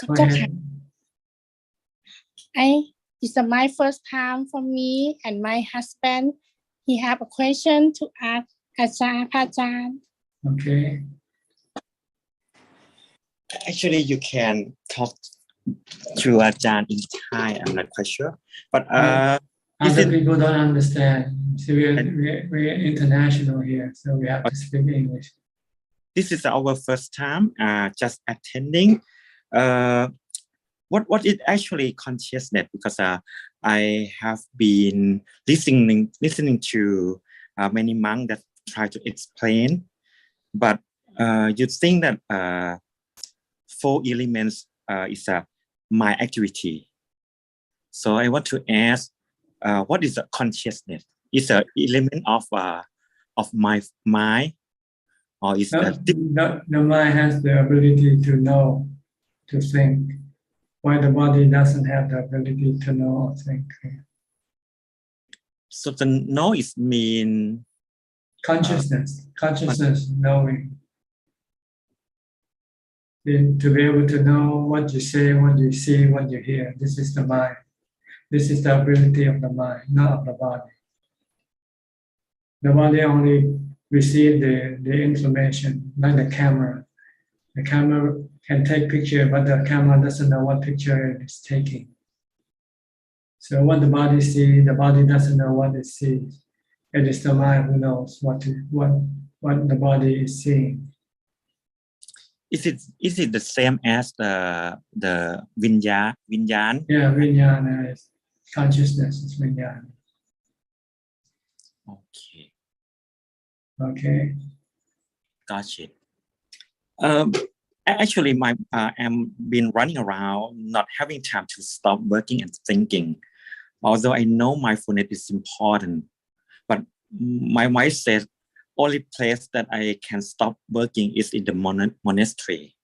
Go ahead. It's my first time for me and my husband. He have a question to ask Ajahn. Okay. Actually, you can talk to Ajahn in Thai. I'm not quite sure, but other people don't understand. So we're international here, so we have to speak English. This is our first time just attending. What is actually consciousness? Because I have been listening to many monks that try to explain, but you think that 4 elements is my activity. So I want to ask, what is the consciousness? Is an element of my mind, or is the mind has the ability to know, to think, while the body doesn't have the ability to know or think. So the know is mean consciousness, knowing. To be able to know what you say, what you see, what you hear. This is the mind. This is the ability of the mind, not of the body. The body only receives the information, like the camera. The camera can take picture, but the camera doesn't know what picture it is taking. So what the body sees, the body doesn't know what it sees. It is the mind who knows what the body is seeing. Is it the same as the vinyan? Yeah, vinyana is consciousness. Is vinyana. Okay. Okay. Gotcha. Actually, I'm been running around, not having time to stop working and thinking. Although I know mindfulness is important, but my wife says only place that I can stop working is in the monastery.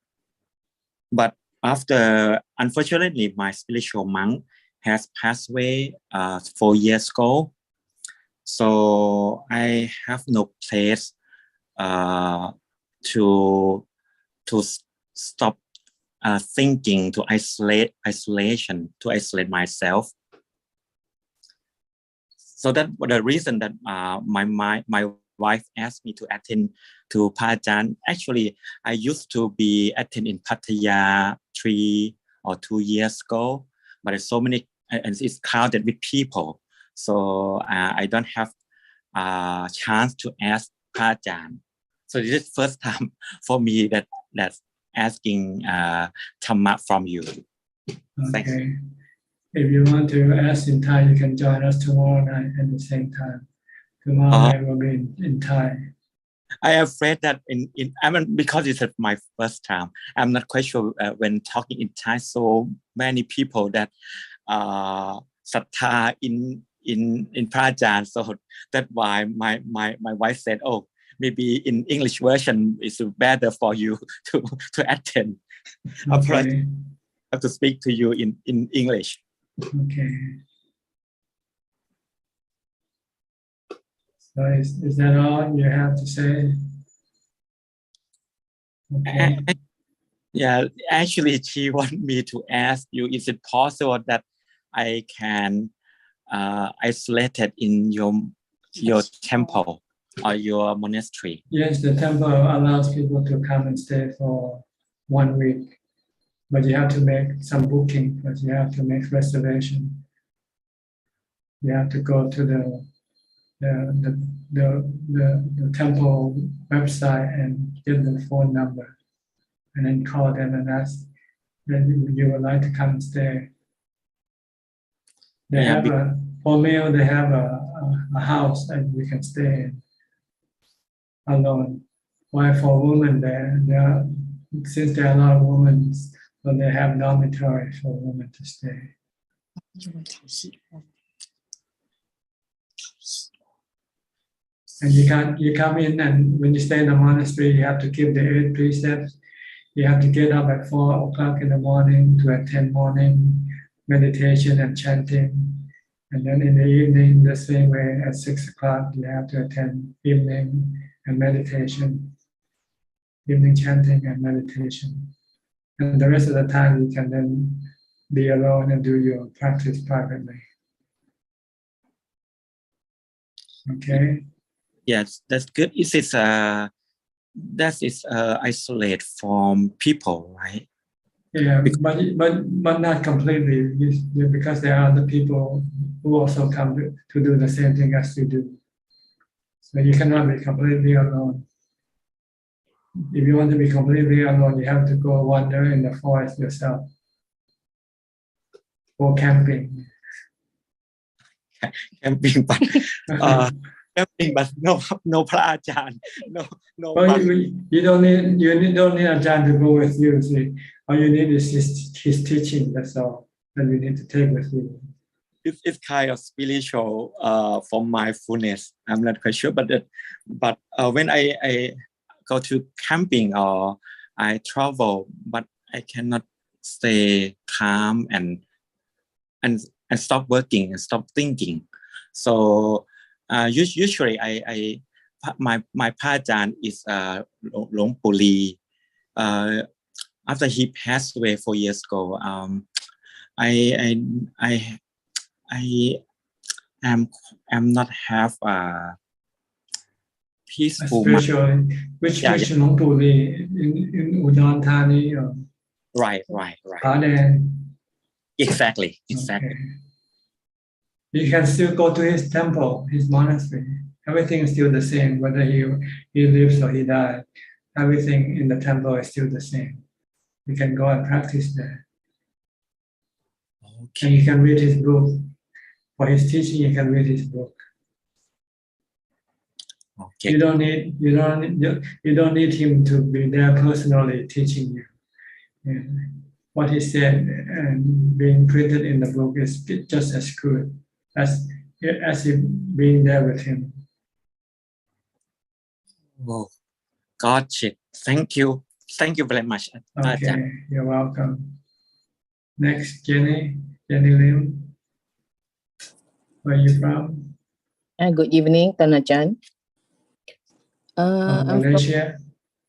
But after, unfortunately, my spiritual monk has passed away 4 years ago. So I have no place to stop thinking, to isolate myself. So that was the reason that my wife asked me to attend to Ajaan. Actually, I used to be attend in Pattaya 3 or 2 years ago, but there's so many, and it's crowded with people. So I don't have a chance to ask Ajaan. So this is first time for me that's asking Dhamma from you. Thanks. Okay. If you want to ask in Thai, you can join us tomorrow night at the same time. Tomorrow night will be in Thai. I am afraid that because it's my first time, I'm not quite sure when talking in Thai, so many people that sattha in Ajaan. So that's why my wife said, oh, maybe in English version is better for you to attend. Okay. I have to speak to you in English. Okay. So is that all you have to say? Okay. Yeah, actually, she wanted me to ask you, is it possible that I can isolated in your temple or your monastery? Yes, the temple allows people to come and stay for 1 week, but you have to make some booking, because you have to make reservation. You have to go to the temple website and get the phone number, and then call them and ask that you would like to come and stay. They have for male, they have a house that we can stay in alone. While for women, since there are a lot of women, so they have dormitory for women to stay. And you come in, and when you stay in the monastery, you have to keep the 8 precepts. You have to get up at 4 o'clock in the morning to attend morning meditation and chanting. And then in the evening, the same way at 6 o'clock, you have to attend evening and meditation, evening chanting and meditation. And the rest of the time, you can then be alone and do your practice privately. Okay. Yes, that's good. That is isolate from people, right? Yeah, but not completely, because there are other people who also come to do the same thing as you do. So you cannot be completely alone. If you want to be completely alone, you have to go wander in the forest yourself. Or camping. Camping, but no Pra Ajaan, no. Well, you don't need Ajaan to go with you. See, all you need is his teaching. That's all that you need to take with you. It's kind of spiritual for mindfulness. I'm not quite sure, but when I go to camping or I travel, but I cannot stay calm and stop working and stop thinking. So usually my Ajaan is Long Puli. After he passed away 4 years ago, I am not have a peaceful Especially which Long Puli in Udon Thani? Right. Exactly. Okay. You can still go to his temple, his monastery. Everything is still the same, whether he lives or he died. Everything in the temple is still the same. You can go and practice there. And you can read his book. For his teaching, you can read his book. Okay. You don't need him to be there personally teaching you. Yeah. What he said and being printed in the book is just as good as if being there with him. Oh, gotcha. Thank you very much. Okay, you're welcome. Next, Jenny Lim. Where are you from? Good evening, Ajaan. From I'm Malaysia?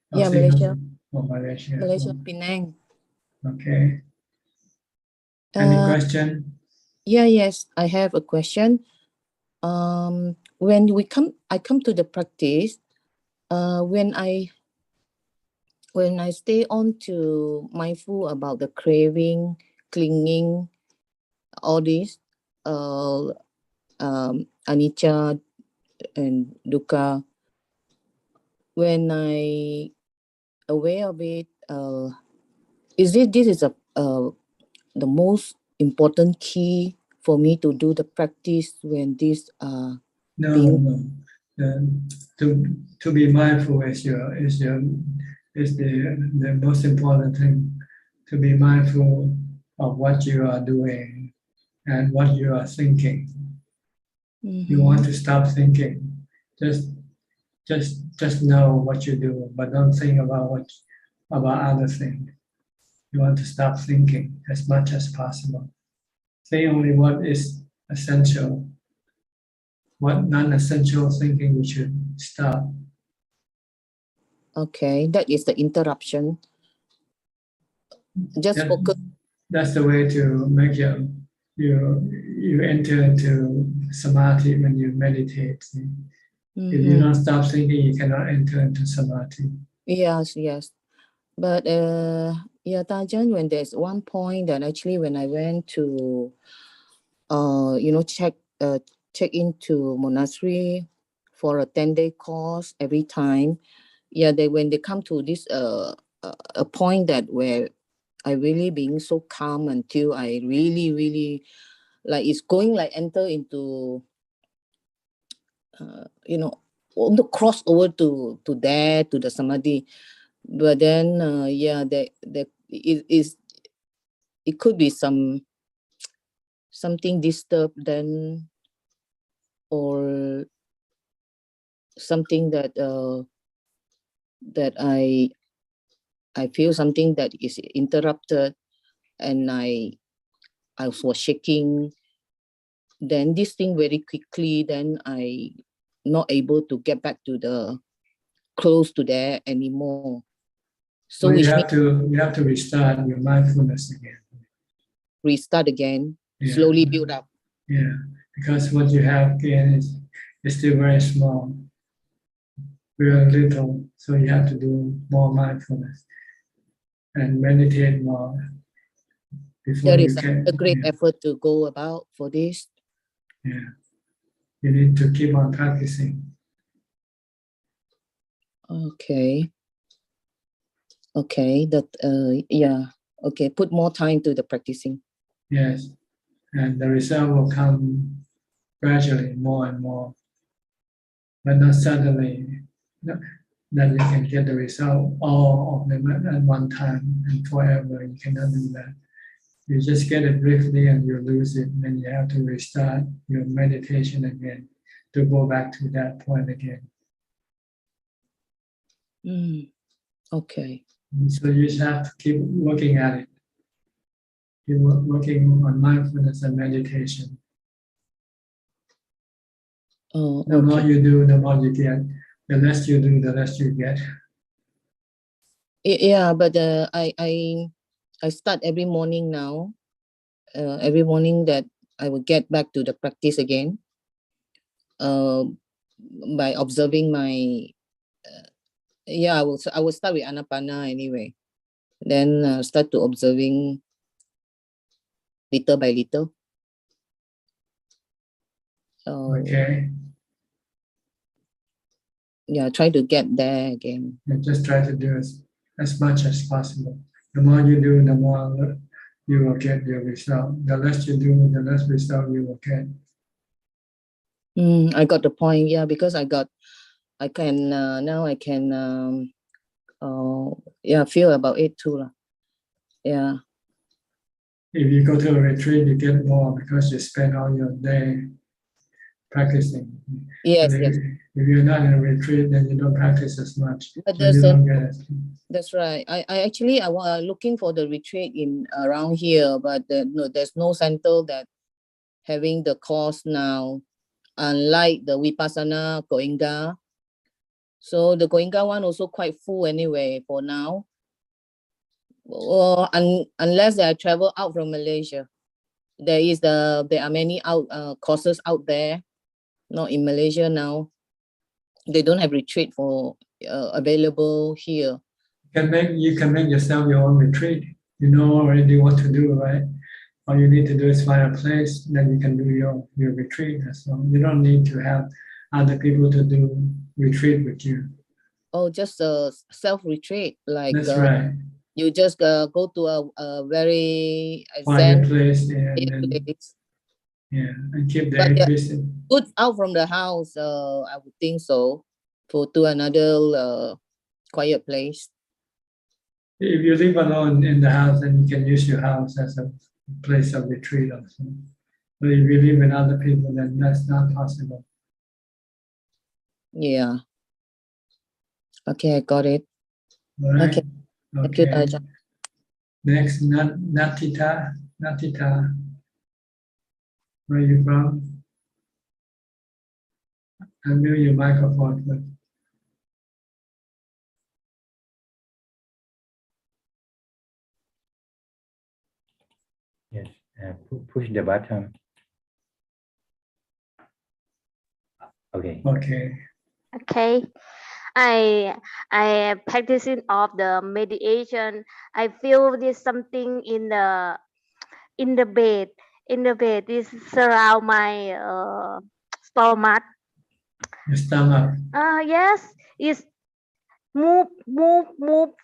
from, Malaysia. Malaysia. Malaysia, Penang. Okay. Any question? Yes, I have a question. When I come to the practice, when I stay on to mindful about the craving, clinging, all this, anicca and dukkha, when I aware of it, this is the most important key for me to do the practice when this No. To be mindful is the most important thing. To be mindful of what you are doing and what you are thinking. You want to stop thinking. Just know what you do, but don't think about other things. You want to stop thinking as much as possible. Think only what is essential. What non-essential thinking we should stop. Okay, that is the interruption. Just focus. That's the way to make you enter into samadhi when you meditate. If you don't stop thinking, you cannot enter into samadhi. Yes. But Ajaan, when there's one point that actually when I went to check into monastery for a 10-day course every time, when they come to this a point that where I really being so calm until I really like it's going like enter into on the cross over to there to the samadhi, but then that it could be something disturbed then, or something that I feel something that is interrupted, and I was shaking. Then this thing very quickly, then I not able to get back to the close to there anymore. So you have to restart your mindfulness again. Restart again, slowly build up. Yeah, because what you have gained is still very small, very little. So you have to do more mindfulness and meditate more. There is a great effort to go about for this. Yeah, you need to keep on practicing. Okay. Okay, put more time to the practicing. Yes, and the result will come gradually, more and more, but not suddenly. That you can get the result all of them at one time and forever. You cannot do that. You just get it briefly and you lose it, and you have to restart your meditation again to go back to that point again. Okay. So you just have to keep looking at it. Keep working on mindfulness and meditation. The more you do, the more you get. The less you do, the less you get. Yeah, but I start every morning now. Every morning that I will get back to the practice again. By observing my I will start with Anapana anyway. Then start to observing little by little. Okay. Yeah, try to get there again. And just try to do as much as possible. The more you do, the more you will get your result. The less you do, the less result you will get. I got the point. Yeah, because I can now I can feel about it too. Yeah. If you go to a retreat, you get more because you spend all your day practicing. Yes, but yes. If you're not in a retreat, then you don't practice as much. But So you don't get it. that's right. I actually I was looking for the retreat in around here, but no, there's no center that having the course now, unlike the Vipassana Goenka. So the Goenka one also quite full anyway for now. Unless I travel out from Malaysia, there are many courses out there, not in Malaysia now. They don't have retreat for available here. You can make yourself your own retreat. You know already what to do, right? All you need to do is find a place, then you can do your retreat. So you don't need to have other people to do retreat with you. Oh, just a self-retreat, like that's right. You just go to a very quiet zen place, and place. Yeah, and keep the But electricity. good out from the house, I would think so, to another quiet place. If you live alone in the house, then you can use your house as a place of retreat also. But if you live with other people, then that's not possible. Yeah. Okay, I got it. All right. Okay. Thank you, Ajahn. Next, Natita. Natita. Where are you from? Unmute your microphone, please. Yes, push the button. Okay. Okay. Okay. I practicing of the meditation. I feel this something in the bed. In the bed, this surround my stomach. Your stomach. Yes, it's move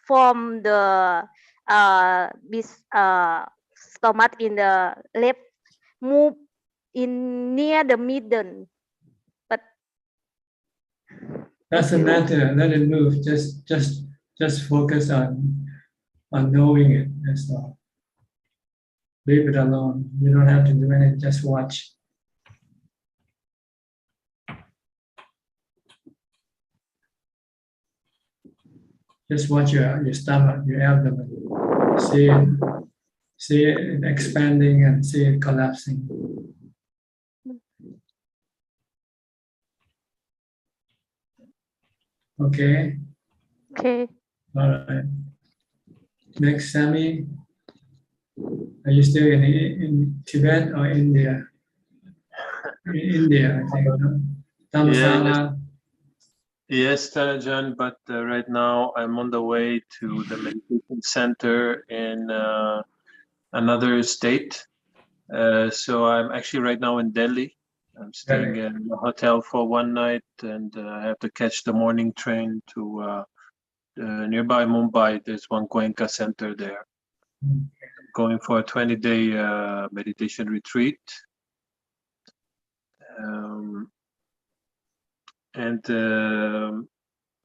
from the this stomach in the left, move in near the middle, but Doesn't matter. Let it move. Just focus on knowing it. That's all. Leave it alone. You don't have to do anything. Just watch. Just watch your stomach, your abdomen. See it expanding and see it collapsing. Okay. Okay. All right. Next, Sammy. Are you still in Tibet or India? In India, I think. No? Dhammasala. Yes, Tanajan, but right now I'm on the way to the meditation center in another state. So I'm actually right now in Delhi. I'm staying in a hotel for one night, and I have to catch the morning train to nearby Mumbai. There's one Goenka center there. I'm going for a 20-day meditation retreat.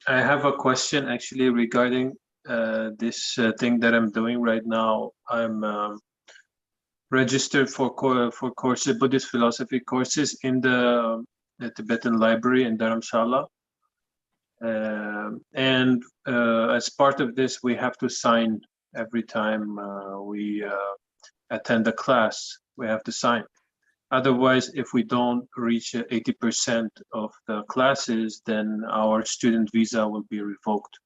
I have a question actually regarding this thing that I'm doing right now. I'm registered for courses, Buddhist philosophy courses in the Tibetan library in Dharamshala. And as part of this, we have to sign every time we attend a class. We have to sign. Otherwise, if we don't reach 80% of the classes, then our student visa will be revoked.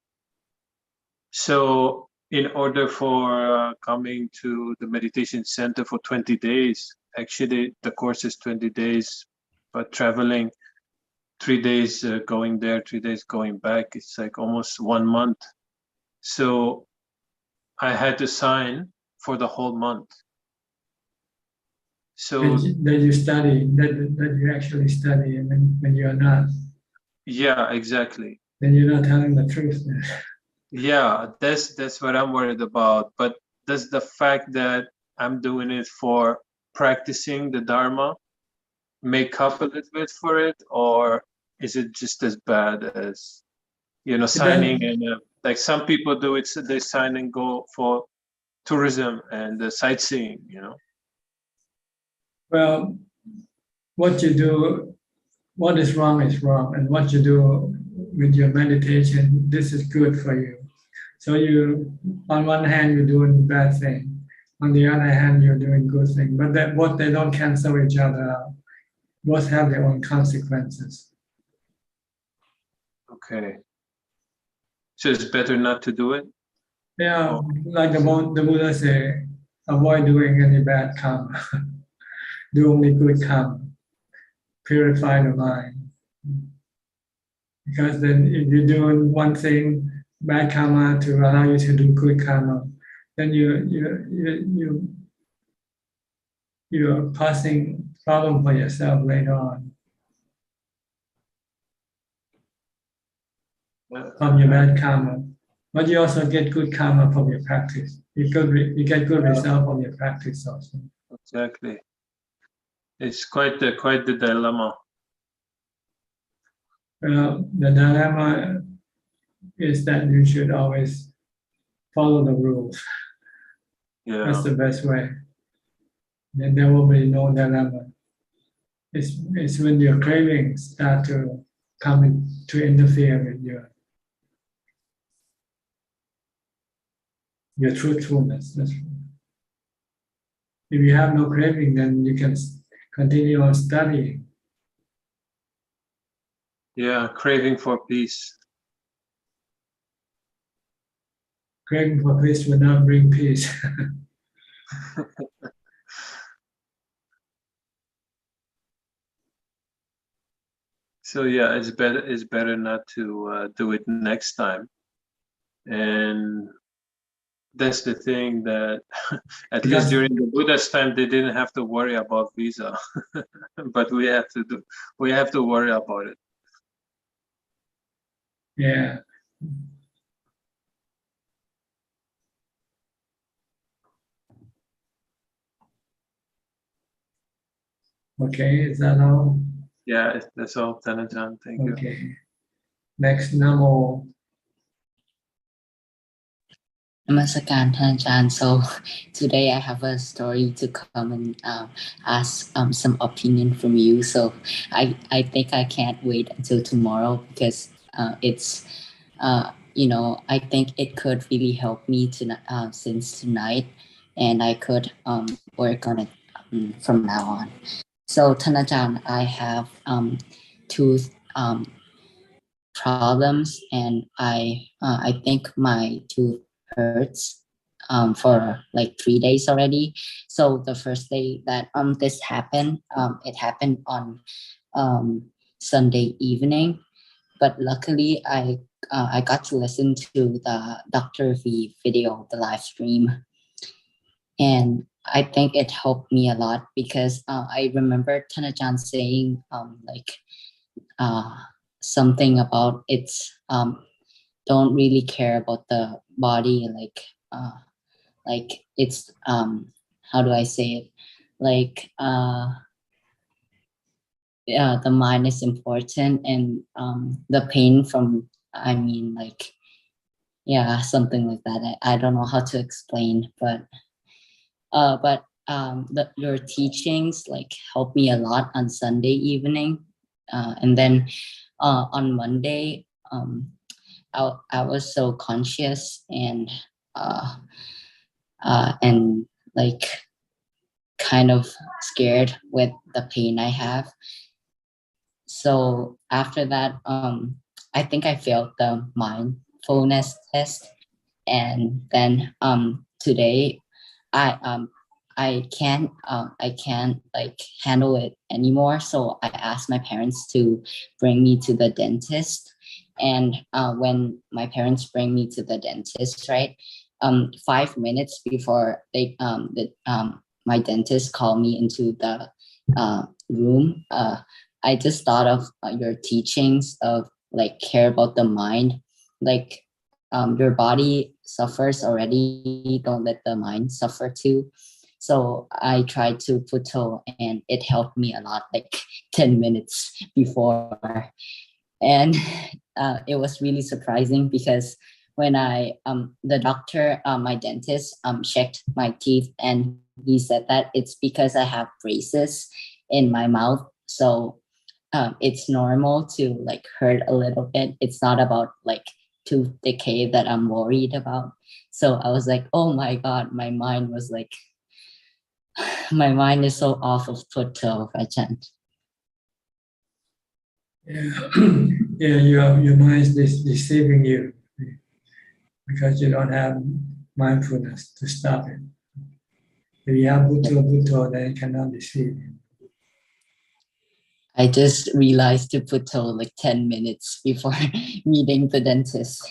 So in order for coming to the meditation center for 20 days, actually the course is 20 days, but traveling 3 days going there, 3 days going back, it's like almost 1 month. So I had to sign for the whole month. So that you study, that you actually study, and when you're not. Yeah, exactly. Then you're not telling the truth. Yeah, that's what I'm worried about. But does the fact that I'm doing it for practicing the Dharma make up a little bit for it, or is it just as bad as, you know, signing and like some people do it, so they sign and go for tourism and sightseeing, you know? Well, what you do, what is wrong, and what you do with your meditation, this is good for you. So you, on one hand, you're doing bad thing. On the other hand, you're doing good thing. But that what they don't cancel each other out. Both have their own consequences. Okay. So it's better not to do it? Yeah, like the Buddha say, avoid doing any bad karma. Do only good karma. Purify the mind. Because then if you're doing one thing, bad karma to allow you to do good karma, then you're causing problem for yourself later on. From your bad karma. But you also get good karma from your practice. You get good result from your practice also. Exactly. It's quite the dilemma. Well, the dilemma is that you should always follow the rules. Yeah. That's the best way. Then there will be no dilemma. It's when your cravings start to come in, to interfere with your truthfulness. If you have no craving, then you can continue on studying. Yeah, craving for peace. Craving for peace will not bring peace. So yeah, it's better not to do it next time. And that's the thing that at least during the Buddha's time they didn't have to worry about visa. But we have to worry about it. Yeah. Okay, is that all? Yeah, that's all, Ajaan. Thank you. Okay. Next, Namo. Namaskar, Ajaan. So today I have a story to come and ask some opinion from you. So I think I can't wait until tomorrow because it's I think it could really help me since tonight, and I could work on it from now on. So Ajaan, I have tooth problems, and I think my tooth hurts for like 3 days already. So the first day that this happened, it happened on Sunday evening, but luckily I got to listen to the Dr. V video, the live stream, and I think it helped me a lot because I remember Ajaan saying something about it's don't really care about the body, like it's how do I say it, yeah, the mind is important, and the pain from, I mean, yeah, something like that. I don't know how to explain, but your teachings helped me a lot on Sunday evening, and then on Monday I was so conscious and kind of scared with the pain I have. So after that, I think I failed the mindfulness test, and then today I can't handle it anymore. So I asked my parents to bring me to the dentist, and when my parents bring me to the dentist, right, 5 minutes before my dentist called me into the room, I just thought of your teachings of like care about the mind, like your body suffers already, don't let the mind suffer too. So I tried to putto and it helped me a lot, like 10 minutes before. And it was really surprising because when the doctor, my dentist, checked my teeth, and he said that it's because I have braces in my mouth. So it's normal to like hurt a little bit. It's not about like tooth decay that I'm worried about. So I was like, oh my God, my mind was like, my mind is so off of putto, Ajahn. Yeah, your mind is deceiving you because you don't have mindfulness to stop it. If you have Bhutto, then it cannot deceive you. I just realized to putto like 10 minutes before meeting the dentist.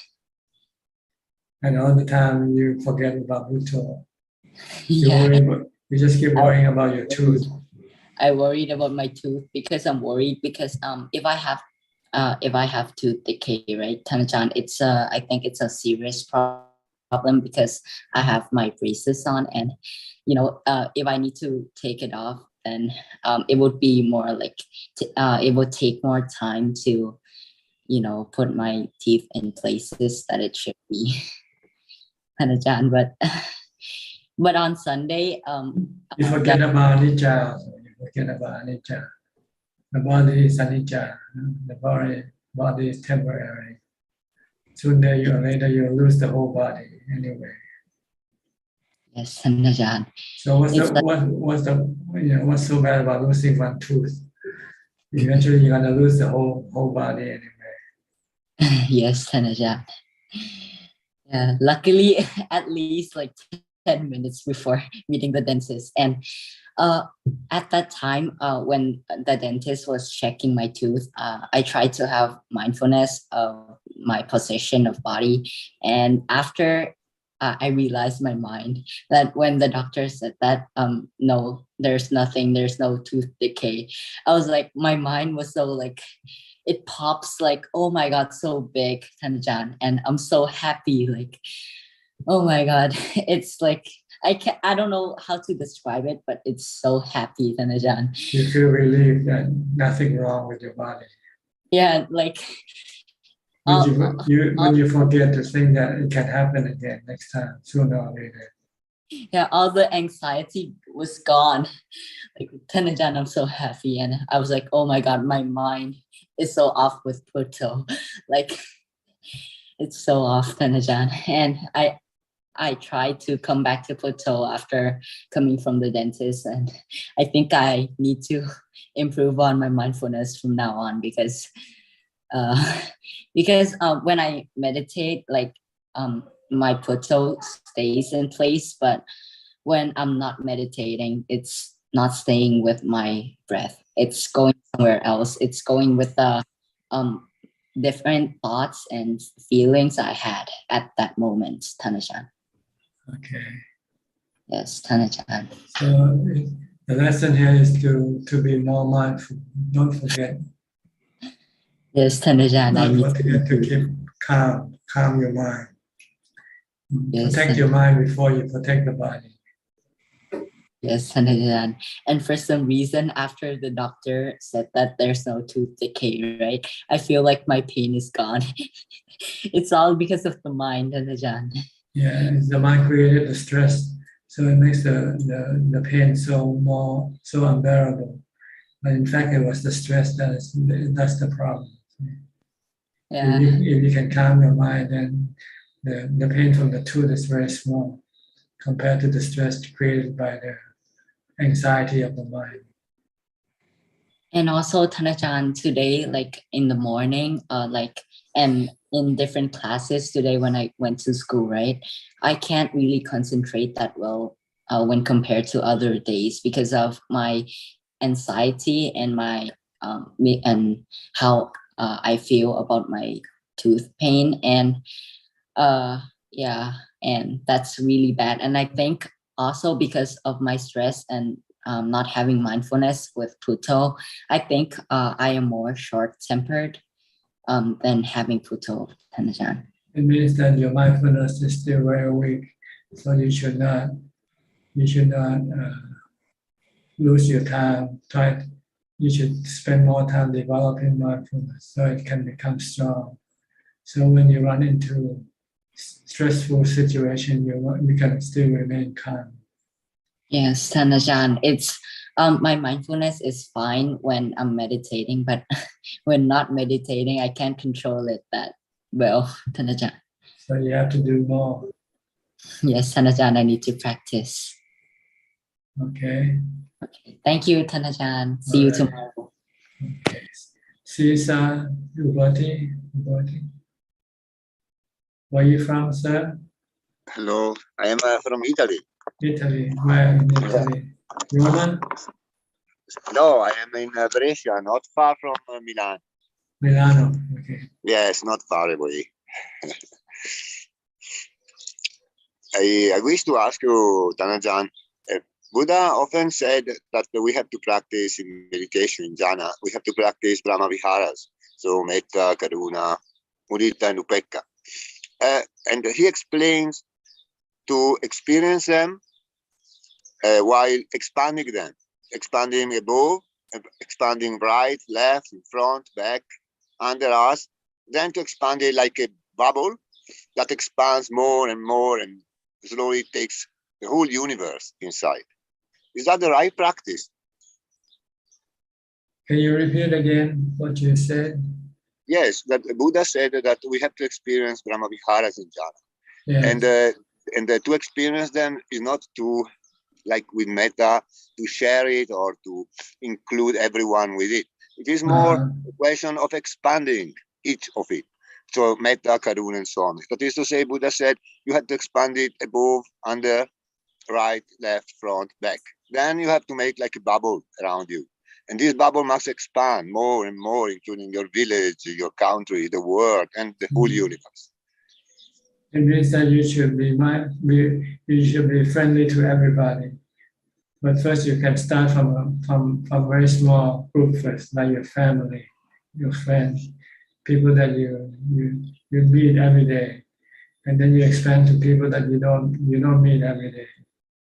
And all the time you forget about Bhutto. Yeah. You just keep worrying about your tooth. I worried about my tooth because I'm worried because if I have tooth decay, right, Tanachan, I think it's a serious problem because I have my braces on, and if I need to take it off, then it would be more like it would take more time to put my teeth in places that it should be. Tanachan, but on Sunday, you forget about anicca. You forget about anicca. The body is anicca. The body is temporary. Sooner or later you lose the whole body anyway. Yes, Ajahn. So what's so bad about losing one tooth? Eventually you're gonna lose the whole body anyway. Yes, Ajahn. Yeah, luckily at least like 10 minutes before meeting the dentist. And at that time, when the dentist was checking my tooth, I tried to have mindfulness of my position of body. And after I realized my mind that when the doctor said that, no, there's nothing, there's no tooth decay. I was like, my mind was so like, it pops like, oh my God, so big, Tanjan. And I'm so happy, like, oh my God, it's like, I don't know how to describe it, but it's so happy, Tanajan. You feel relieved that nothing wrong with your body. Yeah, like when you forget to think that it can happen again next time, sooner or later. Yeah, all the anxiety was gone. Like Tanajan, I'm so happy, and I was like, oh my God, my mind is so off with Puto. Like it's so off, Tanajan, and I tried to come back to Plateau after coming from the dentist, and I think I need to improve on my mindfulness from now on because when I meditate, like my Plateau stays in place, but when I'm not meditating, it's not staying with my breath. It's going somewhere else. It's going with the different thoughts and feelings I had at that moment, Tanashan. Okay. Yes, Tanachan. So the lesson here is to be more mindful. Don't forget. Yes, Tanachan. Don't forget to keep calm your mind. Yes, protect your mind before you protect the body. Yes, Tanachan. And for some reason, after the doctor said that there's no tooth decay, right? I feel like my pain is gone. It's all because of the mind, Tanachan. Yeah, the mind created the stress, so it makes the pain so unbearable. But in fact, it was the stress that's the problem. Yeah. If you can calm your mind, then the pain from the tooth is very small compared to the stress created by the anxiety of the mind. And also, Tanachan, today, like in the morning, and in different classes today when I went to school, right? I can't really concentrate that well when compared to other days because of my anxiety and my and how I feel about my tooth pain. And yeah, and that's really bad. And I think also because of my stress and not having mindfulness with Pluto, I think I am more short-tempered than having Pluto, Tanajan. It means that your mindfulness is still very weak, so you should not lose your time. You should spend more time developing mindfulness so it can become strong. So when you run into stressful situation, you can still remain calm. Yes, Tanajan, it's my mindfulness is fine when I'm meditating, but when not meditating, I can't control it that well, Tanajan. So you have to do more. Yes, Tanajan, I need to practice. Okay. Okay. Thank you, Tanajan. See you tomorrow. Okay. Caesar Ubati. Where are you from, sir? Hello, I am from Italy. Italy. Where in Italy? Roma? No, I am in Brescia, not far from Milan. Milano. Okay. Yes, not far away. I wish to ask you, Tanajan, Buddha often said that we have to practice in meditation, in jhana. We have to practice Brahma Viharas, so Metta, Karuna, Mudita, and Upekkha. And he explains to experience them while expanding them, expanding above, expanding right, left, in front, back, under us, then to expand it like a bubble that expands more and more and slowly takes the whole universe inside. Is that the right practice? Can you repeat again what you said? Yes, that the Buddha said that we have to experience Brahma Viharas in jhana. Yes. And to experience them is not to, like with metta, to share it or to include everyone with it. It is more a question of expanding each of it. So metta, karuna, and so on. That is to say, Buddha said you have to expand it above, under, right, left, front, back. Then you have to make like a bubble around you. And this bubble must expand more and more, including your village, your country, the world, and the whole universe. It means that you should be friendly to everybody. But first, you can start from a very small group first, like your family, your friends, people that you meet every day, and then you expand to people that you don't meet every day,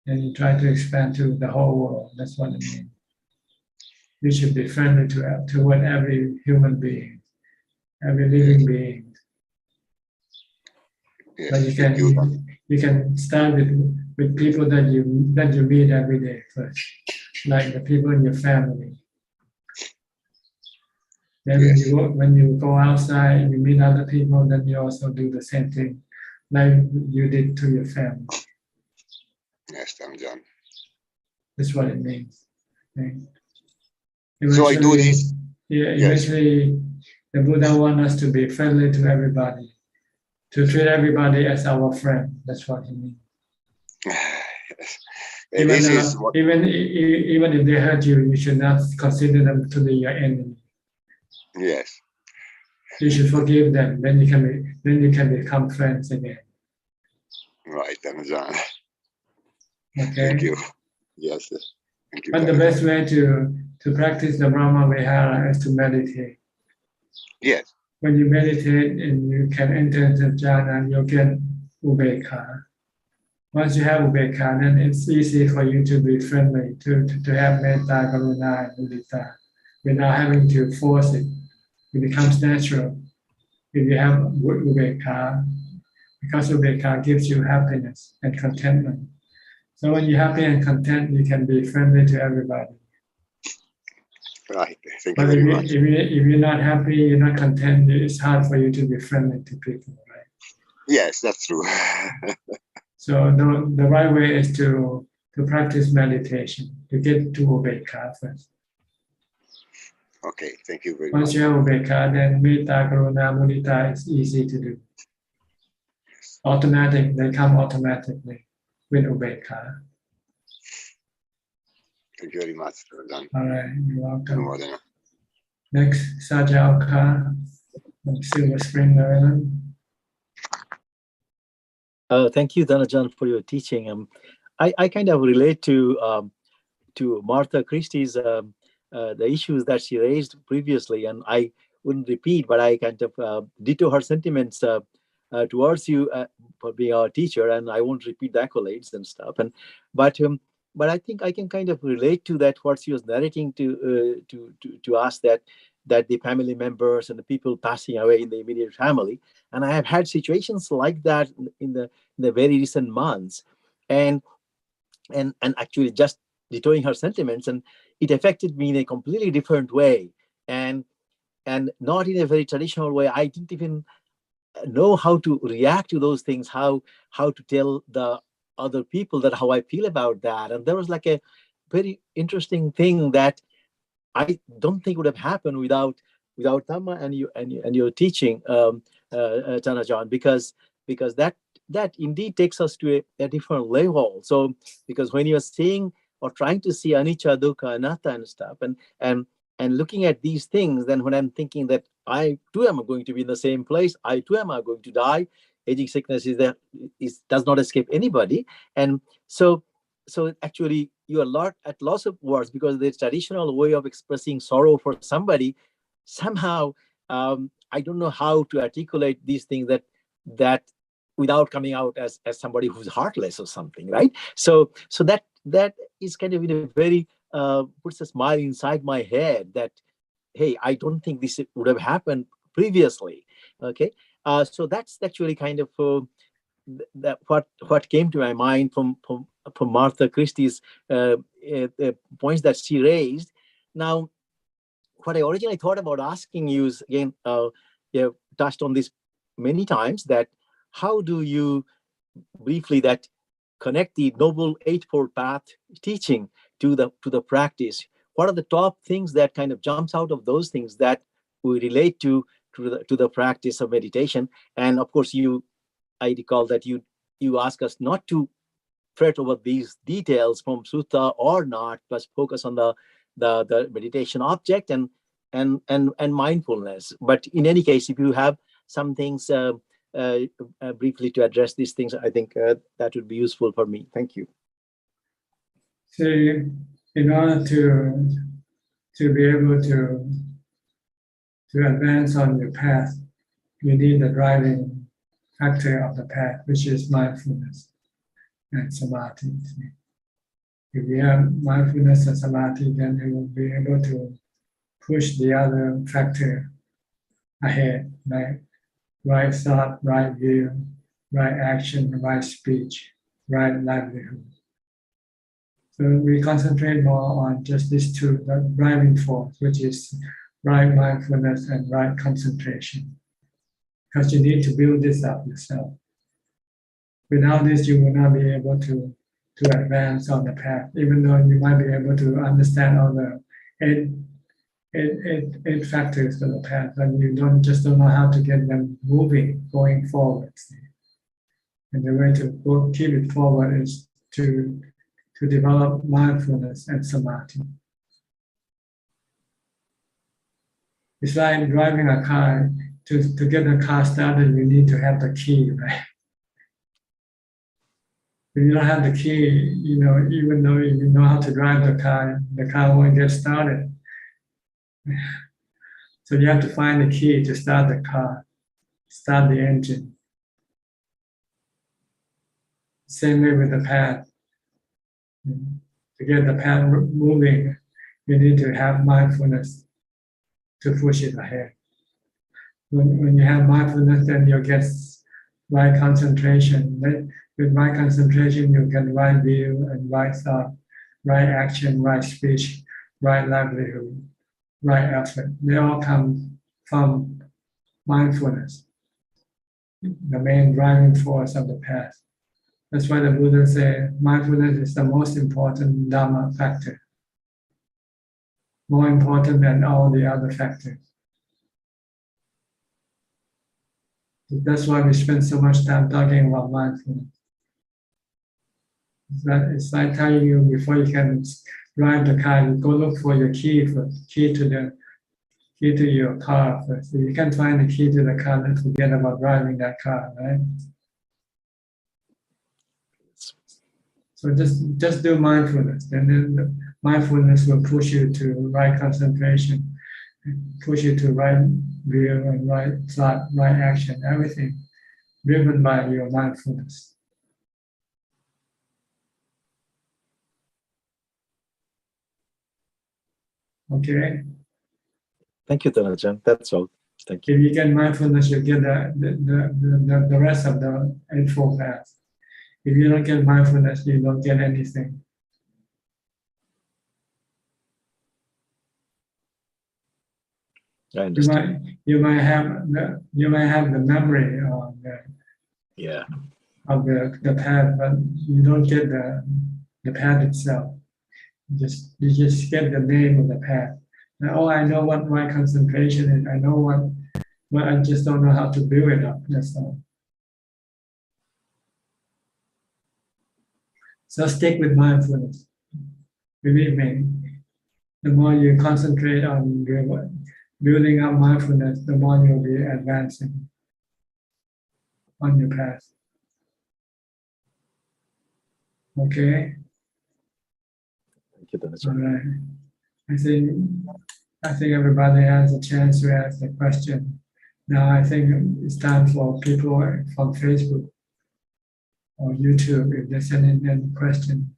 and you try to expand to the whole world. That's what it means. You should be friendly toward every human being, every living being. Yes, but you can start with people that you meet every day first, like the people in your family. Then when you go outside and you meet other people, then you also do the same thing, like you did to your family. Yes, I'm done. That's what it means. Okay. So I do this. Yeah, eventually, the Buddha wants us to be friendly to everybody, to treat everybody as our friend. That's what he means. Even if they hurt you, you should not consider them to be your enemy. Yes. You should forgive them. Then you can become friends again. Right, Amazon. Okay. Thank you. Yes. Thank you. But the best way to practice the Brahma Vihara is to meditate. Yes. When you meditate and you can enter into jhana, you'll get ubekkha. Once you have ubekkha, then it's easy for you to be friendly, to have metta, karuna, and mudita, without having to force it. It becomes natural. If you have ubekkha, because ubekkha gives you happiness and contentment. So when you're happy and content, you can be friendly to everybody. Right. Thank you very much. If you're not happy, you're not content, it's hard for you to be friendly to people, right? Yes, that's true. So the right way is to practice meditation, to get to ubekkha first. Okay, thank you very much. Once you have ubekkha, then metta, karuna, mudita is easy to do. Automatic, they come automatically with ubekkha. Thank you very much. All right, you're welcome. Next, Sajalka from Silver Spring, Maryland. Thank you, Dhanajan, for your teaching. I kind of relate to Martha Christie's the issues that she raised previously, and I wouldn't repeat, but I kind of ditto her sentiments towards you for being our teacher, and I won't repeat the accolades and stuff. But I think I can kind of relate to that what she was narrating to us, that the family members and the people passing away in the immediate family, and I have had situations like that in the very recent months, and actually just dittoing her sentiments, and it affected me in a completely different way, and not in a very traditional way. I didn't even know how to react to those things, how to tell the other people that how I feel about that. And there was like a very interesting thing that I don't think would have happened without Dhamma and your teaching, Dhanajan, because that indeed takes us to a different level. So because when you're seeing or trying to see anicca, dukkha, anatta and stuff, and looking at these things, then when I'm thinking that I too am going to be in the same place, I too am going to die. Aging, sickness does not escape anybody, and so actually you are at loss of words, because the traditional way of expressing sorrow for somebody, somehow I don't know how to articulate these things that without coming out as somebody who's heartless or something, right? So that is kind of in a very puts a smile inside my head that, hey, I don't think this would have happened previously. Okay, so that's actually kind of that what came to my mind from Martha Christie's points that she raised. Now, what I originally thought about asking you is, again, you have touched on this many times, that how do you briefly that connect the Noble Eightfold Path teaching to the practice? What are the top things that kind of jumps out of those things that we relate to the practice of meditation? And of course, I recall that you ask us not to fret over these details from sutta or not, but focus on the meditation object and mindfulness. But in any case, if you have some things briefly to address these things, I think that would be useful for me. Thank you. So, in order to be able to advance on your path, you need the driving factor of the path, which is mindfulness and samadhi. If you have mindfulness and samadhi, then you will be able to push the other factor ahead, like right thought, right view, right action, right speech, right livelihood. So we concentrate more on just these two, the driving force, which is right mindfulness and right concentration. Because you need to build this up yourself. Without this, you will not be able to advance on the path, even though you might be able to understand all the eight factors of the path, but you don't know how to get them moving, going forward. And the way to keep it forward is to develop mindfulness and samadhi. It's like driving a car. To get the car started, you need to have the key, right? If you don't have the key, even though you know how to drive the car won't get started. So you have to find the key to start the car, start the engine. Same way with the path. To get the path moving, you need to have mindfulness to push it ahead. When you have mindfulness, then you'll get right concentration. With right concentration, you get right view and right thought, right action, right speech, right livelihood, right effort. They all come from mindfulness, the main driving force of the path. That's why the Buddha said mindfulness is the most important Dhamma factor, more important than all the other factors. That's why we spend so much time talking about mindfulness. It's like telling you before you can drive the car, you go look for your key first, key to your car first. If you can't find the key to the car, then forget about driving that car, right? So just do mindfulness, and then the mindfulness will push you to right concentration, push you to right view and right thought, right action, everything driven by your mindfulness. Okay. Thank you, Ajahn. That's all. Thank you. If you get mindfulness, you get the rest of the Eightfold Path. If you don't get mindfulness, you don't get anything. I understand. You might have the memory of the path, but you don't get the path itself. You just get the name of the path. And, oh, I know what my concentration is. I know what, but I just don't know how to build it up. That's all. So stick with mindfulness. Believe me, the more you concentrate on building up mindfulness, the more you'll be advancing on your path. Okay? Thank you, all right. I think everybody has a chance to ask a question. Now I think it's time for people from Facebook or YouTube if there's any question.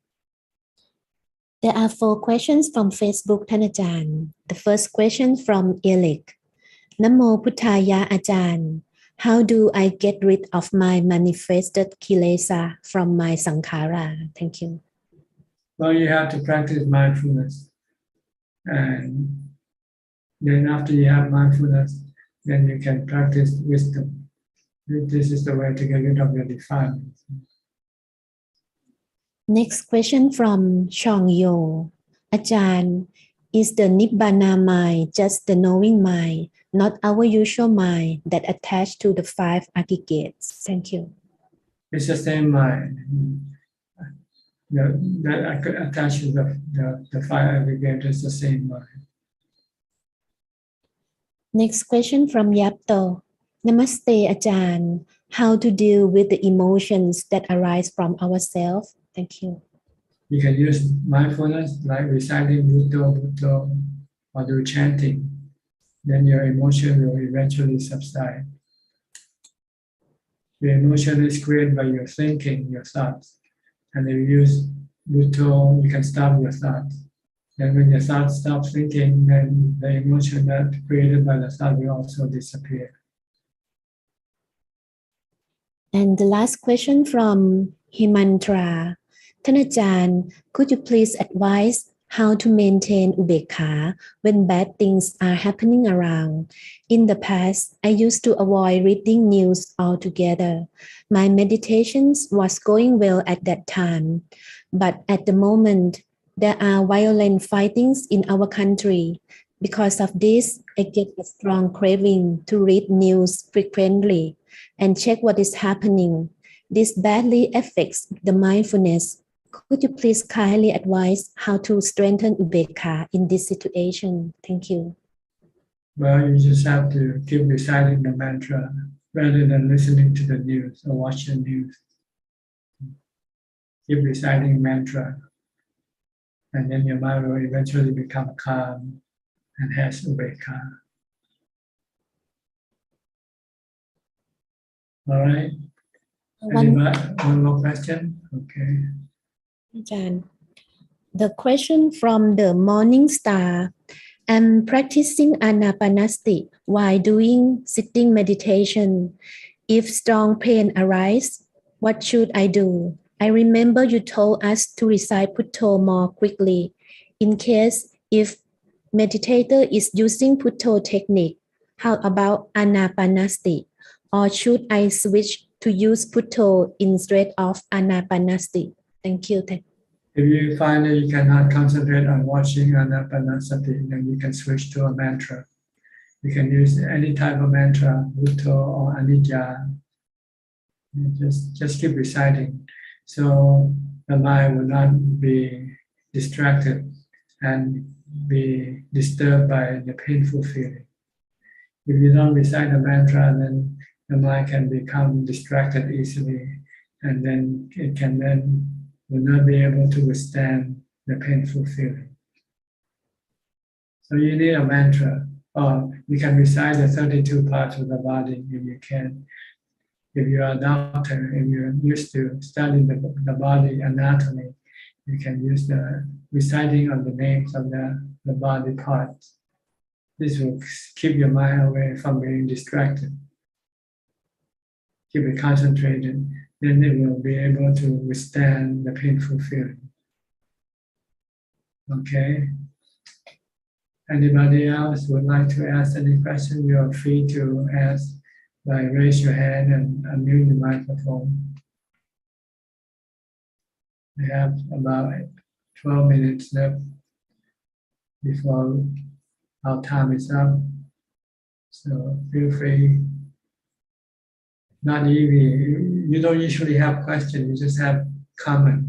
There are 4 questions from Facebook,ท่านอาจารย์ The first question from Eric. Namo Buddhaya Ajahn. How do I get rid of my manifested Khilesha from my Sankhara? Thank you. Well, you have to practice mindfulness. And then after you have mindfulness, then you can practice wisdom. This is the way to get rid of your defilements. Next question from Chong Yo. Ajahn, is the Nibbana mind just the knowing mind, not our usual mind that attached to the 5 aggregates? Thank you. It's the same mind that attaches the 5 aggregates is the same mind. Next question from Yapto. Namaste, Ajahn. How to deal with the emotions that arise from ourselves? Thank you. You can use mindfulness like reciting Buddha, Buddha, or do chanting. Then your emotion will eventually subside. Your emotion is created by your thinking, your thoughts. And if you use Buddha, you can stop your thoughts. And when your thoughts stop thinking, then the emotion that created by the thought will also disappear. And the last question from Himantra.ท่านอาจารย์ could you please advise how to maintain ubekha when bad things are happening around? In the past, I used to avoid reading news altogether. My meditations was going well at that time. But at the moment, there are violent fightings in our country. Because of this, I get a strong craving to read news frequently and check what is happening. This badly affects the mindfulness. Could you please kindly advise how to strengthen ubekha in this situation? Thank you. Well, you just have to keep reciting the mantra rather than listening to the news or watching news. Keep reciting mantra, and then your mind will eventually become calm and has ubekha. All right. One more question? Okay. Ajahn, the question from the Morning Star. I'm practicing anapanasati while doing sitting meditation. If strong pain arises, what should I do? I remember you told us to recite Putto more quickly. In case if meditator is using Putto technique, how about anapanasati? Or should I switch to use Putto instead of anapanasati? Thank you. If you find that you cannot concentrate on watching anapanasati, then you can switch to a mantra. You can use any type of mantra, Buddha or Anijja. Just keep reciting, so the mind will not be distracted and be disturbed by the painful feeling. If you don't recite the mantra, then the mind can become distracted easily, and then it can then will not be able to withstand the painful feeling. So you need a mantra, or you can recite the 32 parts of the body if you can. If you are a doctor and you're used to studying the body anatomy, you can use the reciting of the names of the body parts. This will keep your mind away from being distracted. Keep it concentrated, then it will be able to withstand the painful feeling. Okay? Anybody else would like to ask any question? You are free to ask by raise your hand and unmute the microphone. We have about 12 minutes left before our time is up. So feel free. Not easy. You don't usually have questions, you just have comment.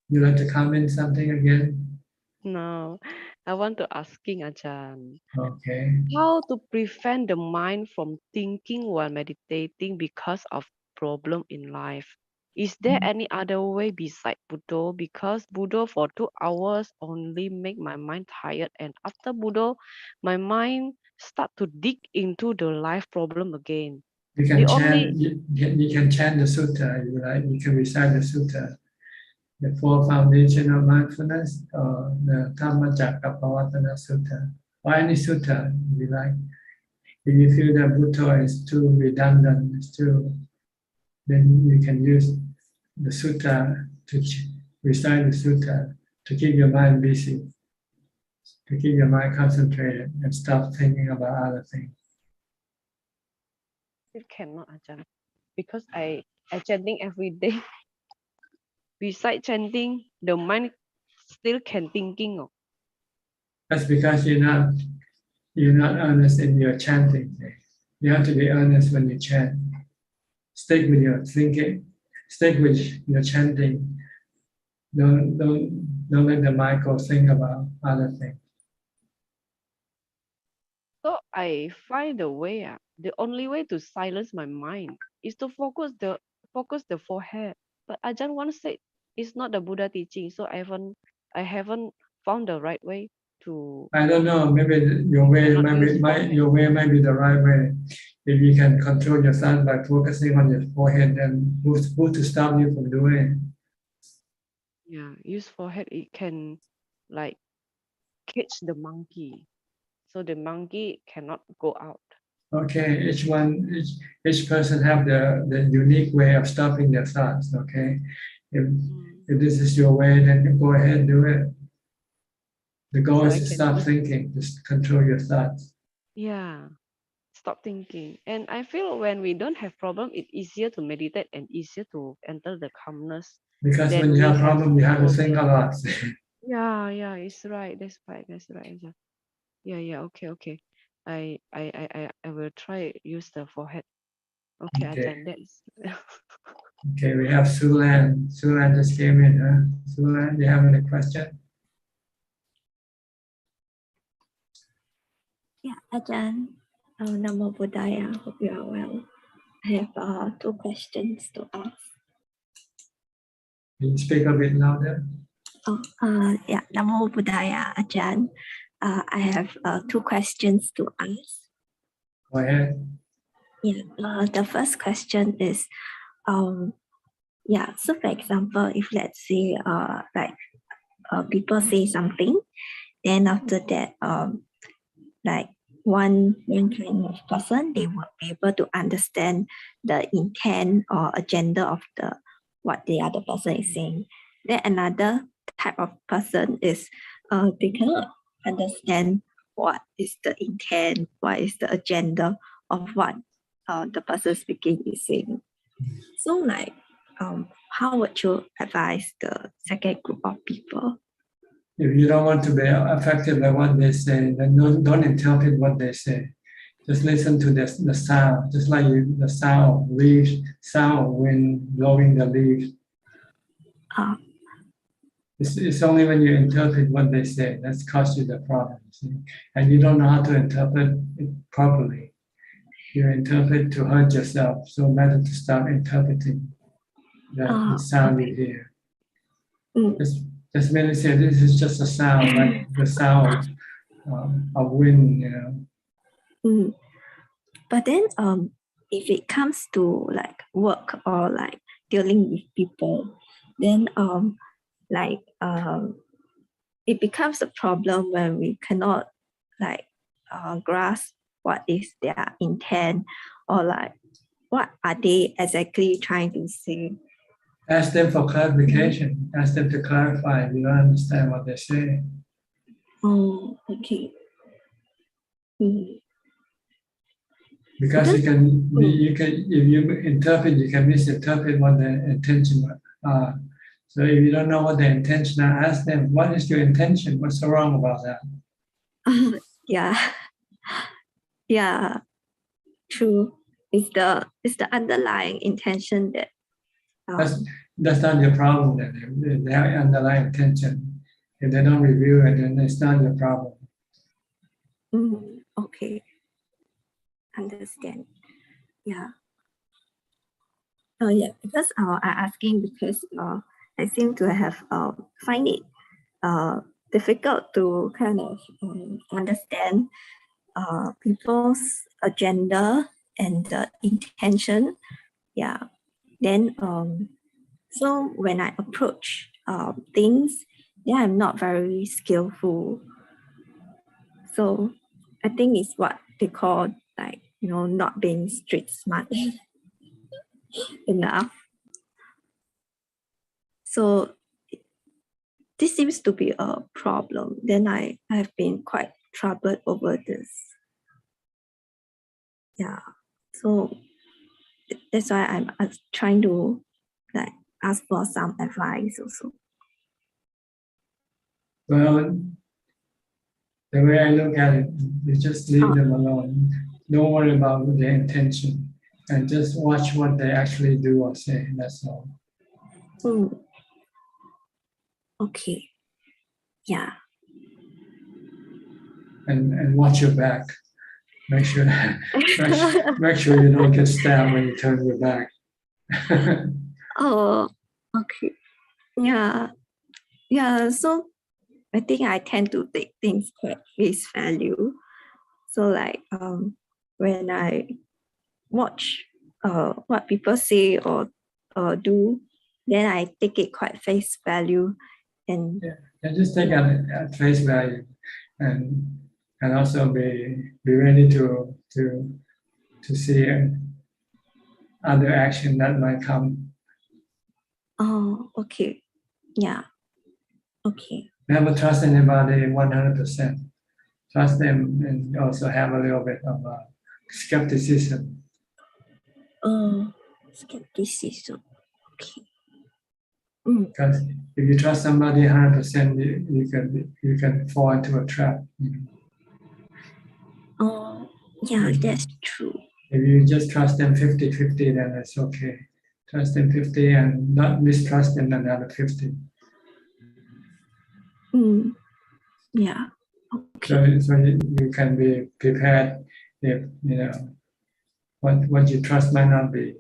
You like to comment something again? No, I want to asking Ajahn. Okay. How to prevent the mind from thinking while meditating because of problem in life? Is there any other way beside Buddha? Because Buddha for 2 hours only make my mind tired, and after Buddha, my mind start to dig into the life problem again. You The can only chant. You can chant the sutta. You like. You can recite the sutta, the 4 foundation of mindfulness, or the Dhammatalk sutta, or any sutta if you like. If you feel that Buddha is too redundant, then you can use the sutta to recite the sutta to keep your mind busy, to keep your mind concentrated and stop thinking about other things. it cannot Ajahn, because I chanting every day. Besides chanting, the mind still can thinking. Oh. That's because you're not earnest in your chanting. You have to be earnest when you chant. Stick with your thinking. Stick with your chanting. Don't let the mind go think about other things. So I find the way. The only way to silence my mind is to focus the forehead. But Ajahn once said it's not the Buddha teaching, so I haven't found the right way to. I don't know. Maybe your way might be the right way. If you can control your thoughts by focusing on your forehead, then who's to stop you from doing it? Yeah, use forehead. It can like catch the monkey, so the monkey cannot go out. Okay, each person have the unique way of stopping their thoughts. Okay, if this is your way, then go ahead and do it. The goal is to stop thinking, just control your thoughts. Yeah, stop thinking. And I feel when we don't have problem, it's easier to meditate and easier to enter the calmness. Because when you have problem, you have to think a lot. Yeah, it's right. That's right. Yeah. Okay. I will try use the forehead. Okay. Ajahn, that's Okay, we have Sulan. Sulan just came in. Sulan, do you have any question? Yeah, Ajahn, Namo Buddhaya. Hope you are well. I have 2 questions to ask. Can you speak a bit louder? Yeah, Namo Buddhaya, Ajahn. I have 2 questions to ask. Go ahead. Yeah, the first question is, so for example, if let's say people say something, then after that, like one kind of person, they will be able to understand the intent or agenda of what the other person is saying. Then another type of person is they cannot understand what is the intent, what is the agenda of what the person speaking is saying. So like, how would you advise the second group of people? If you don't want to be affected by what they say, then don't interpret what they say. Just listen to the sound, just like the sound of leaves, sound of wind blowing the leaves. It's only when you interpret what they say that's caused you the problem. See? And you don't know how to interpret it properly. You interpret to hurt yourself, so better to stop interpreting the sound you hear. Just merely say this is just a sound, like the sound of wind, But then if it comes to like work or like dealing with people, then it becomes a problem when we cannot like grasp what is their intent or like what are they exactly trying to say. Ask them for clarification. Ask them to clarify if you don't understand what they say. Oh, okay. Because you can, if you interpret, you can misinterpret what the intention are. So if you don't know what the intention are, ask them, what is your intention? What's so wrong about that? Yeah, true. It's the underlying intention that. That's not your problem then. If they have underlying intention, if they don't review it, then it's not your problem. Okay. Understand. Yeah. Oh yeah, because I'm asking because I seem to have find it difficult to kind of understand people's agenda and the intention. Yeah. Then so when I approach things, yeah, I'm not very skillful. So I think it's what they call like, not being street smart enough. So this seems to be a problem. Then I have been quite troubled over this. Yeah. So that's why I'm trying to like ask for some advice also. Well, the way I look at it, you just leave them alone. Don't worry about their intention and just watch what they actually do or say. That's all. Okay. Yeah. And watch your back. Make sure make sure you don't get stabbed when you turn your back. Oh, okay. Yeah. Yeah. So I think I tend to take things quite face value. So like when I watch what people say or do, then I take it quite face value and just take it at face value and also be ready to see other action that might come. Oh, okay. Yeah. Okay. Never trust anybody 100%. Trust them and also have a little bit of skepticism. Skepticism. Okay. Because if you trust somebody 100%, you can fall into a trap. Oh, yeah, that's true. If you just trust them 50-50, then it's okay. Trust them 50 and not mistrust them another 50. Yeah. Okay. So you can be prepared if what you trust might not be.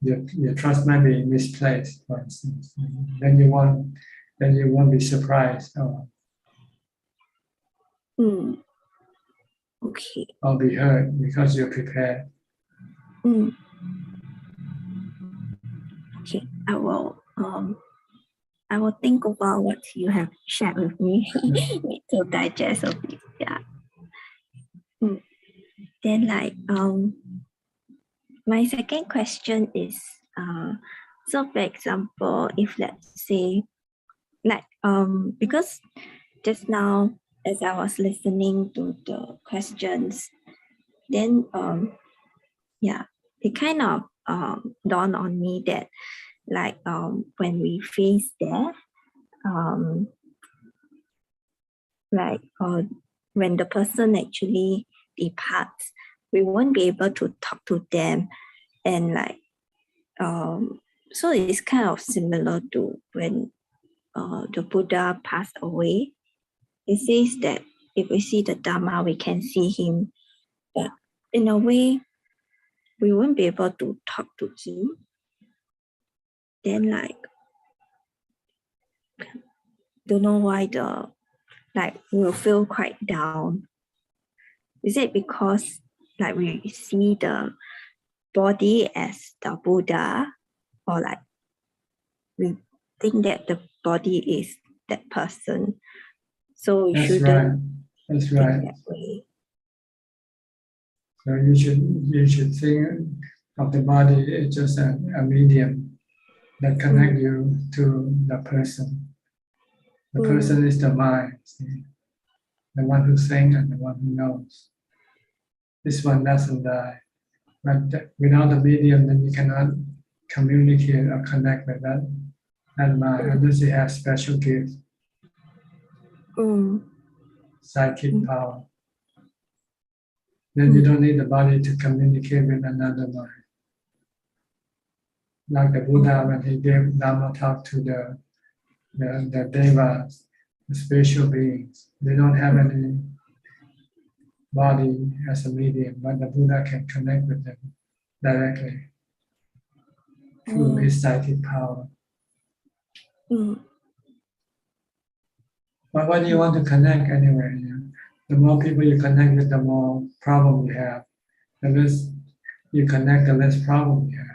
Your trust might be misplaced, for instance. Then you won't be surprised Okay. or be hurt because you're prepared. Okay. I will think about what you have shared with me. Need to digest a bit. Yeah. Then my second question is so for example, if let's say because just now as I was listening to the questions, then it kind of dawned on me that when we face death, when the person actually departs, we won't be able to talk to them, and so it's kind of similar to when the Buddha passed away. It says that if we see the Dhamma, we can see him, but in a way, we won't be able to talk to him. Then don't know why we'll feel quite down. Is it because like we see the body as the Buddha, or like we think that the body is that person, so we That's shouldn't right. That's think right. that way. So you should think of the body as just a medium that connect you to the person. The person is the mind, see? The one who thinks and the one who knows. This one doesn't die. But without the medium, then you cannot communicate or connect with that mind, unless you have special gift, psychic power. Then you don't need the body to communicate with another mind. Like the Buddha, when he gave Dhammatalk to the devas, the spiritual beings, they don't have any body as a medium, but the Buddha can connect with them directly through his psychic power. But why do you want to connect anyway? You know? The more people you connect with, the more problem you have. The less you connect, the less problem you have.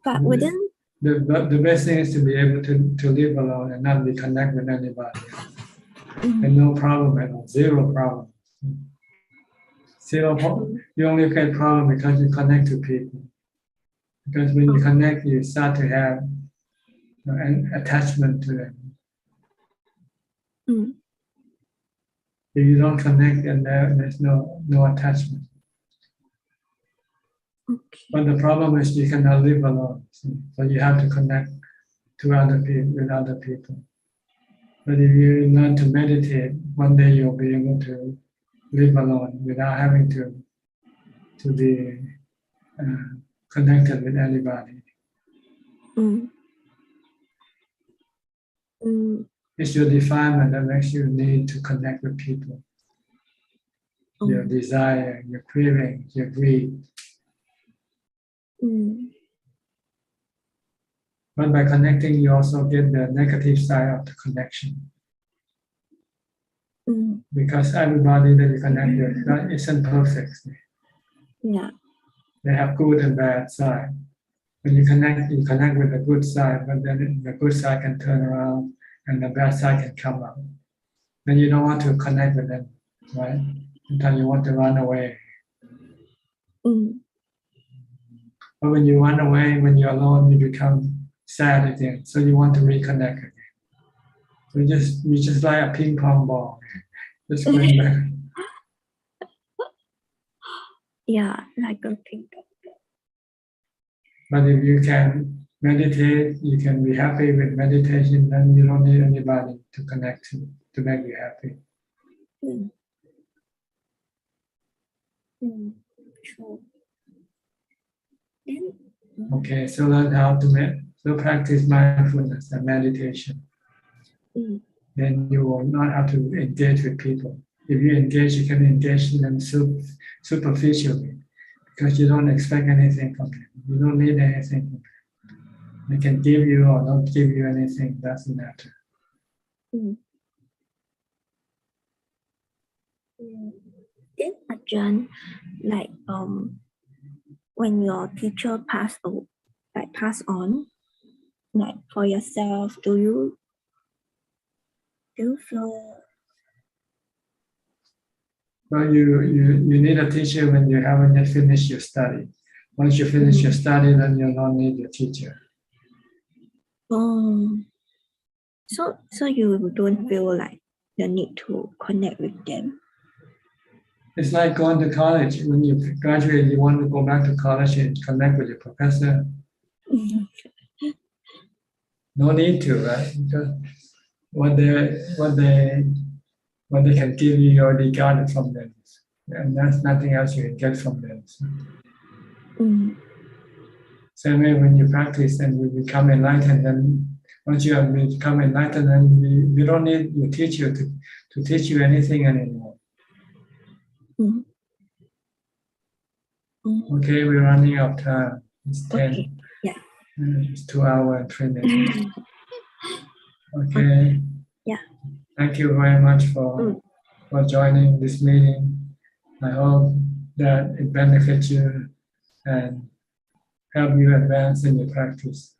But wouldn't the best thing is to be able to live alone and not be connected with anybody. And no problem at all, zero problem. You only get problem because you connect to people. Because when you connect, you start to have an attachment to them. If you don't connect, then there's no attachment. But the problem is you cannot live alone. So you have to connect to other people with other people. But if you learn to meditate, one day you'll be able to live alone without having to be connected with anybody. It's your defilement that makes you need to connect with people. Your desire, your craving, your greed. But by connecting, you also get the negative side of the connection. Because everybody that you connect with that isn't perfect. Yeah. They have good and bad side. When you connect with the good side, but then the good side can turn around and the bad side can come out. Then you don't want to connect with them, right? Sometimes you want to run away. But when you run away, when you're alone, you become sad again. So you want to reconnect again. So you just like a ping pong ball, just going back. Yeah, like a ping pong. But if you can meditate, you can be happy with meditation, then you don't need anybody to connect to make you happy. True. Okay, so learn how to practice mindfulness and meditation. Then you will not have to engage with people. If you engage, you can engage them superficially because you don't expect anything from them. You don't need anything from them. They can give you or not give you anything, doesn't matter. Then Ajahn, like when your teacher pass on, like for yourself, do you feel? Well, you need a teacher when you haven't yet finished your study. Once you finish your study, then you don't need your teacher. So you don't feel like the need to connect with them? It's like going to college. When you graduate, you want to go back to college and connect with your professor. No need to, right? Because what they can give you, you already got it from them, and there's nothing else you can get from them. So. Same way when you practice and you become enlightened, then once you have become enlightened, then you don't need your teacher to teach you anything anymore. Okay, we're running out of time. It's 10. Okay. Yeah. It's 2 hours and 3 minutes. Okay. Yeah. Thank you very much for joining this meeting. I hope that it benefits you and help you advance in your practice.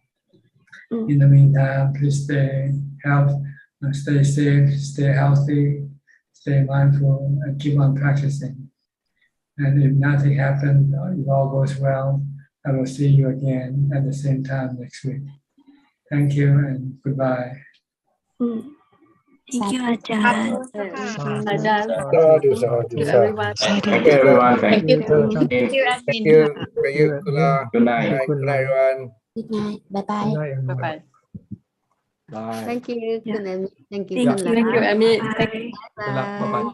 In the meantime, please stay safe, stay healthy, stay mindful, and keep on practicing. And if nothing happens, if all goes well, I will see you again at the same time next week. Thank you and goodbye. Thank you, Ajahn. Ajahn. Thank To everyone. Thank you, everyone. Thank you. you. Thank you. Thank you. Good night. Good night, everyone. Good night. Bye Good bye. night, everyone. Bye-bye. Bye. Thank you, Kun Amy. Thank you, Yeah. Kun Thank you, Lam. Amy. Good luck. Bye-bye.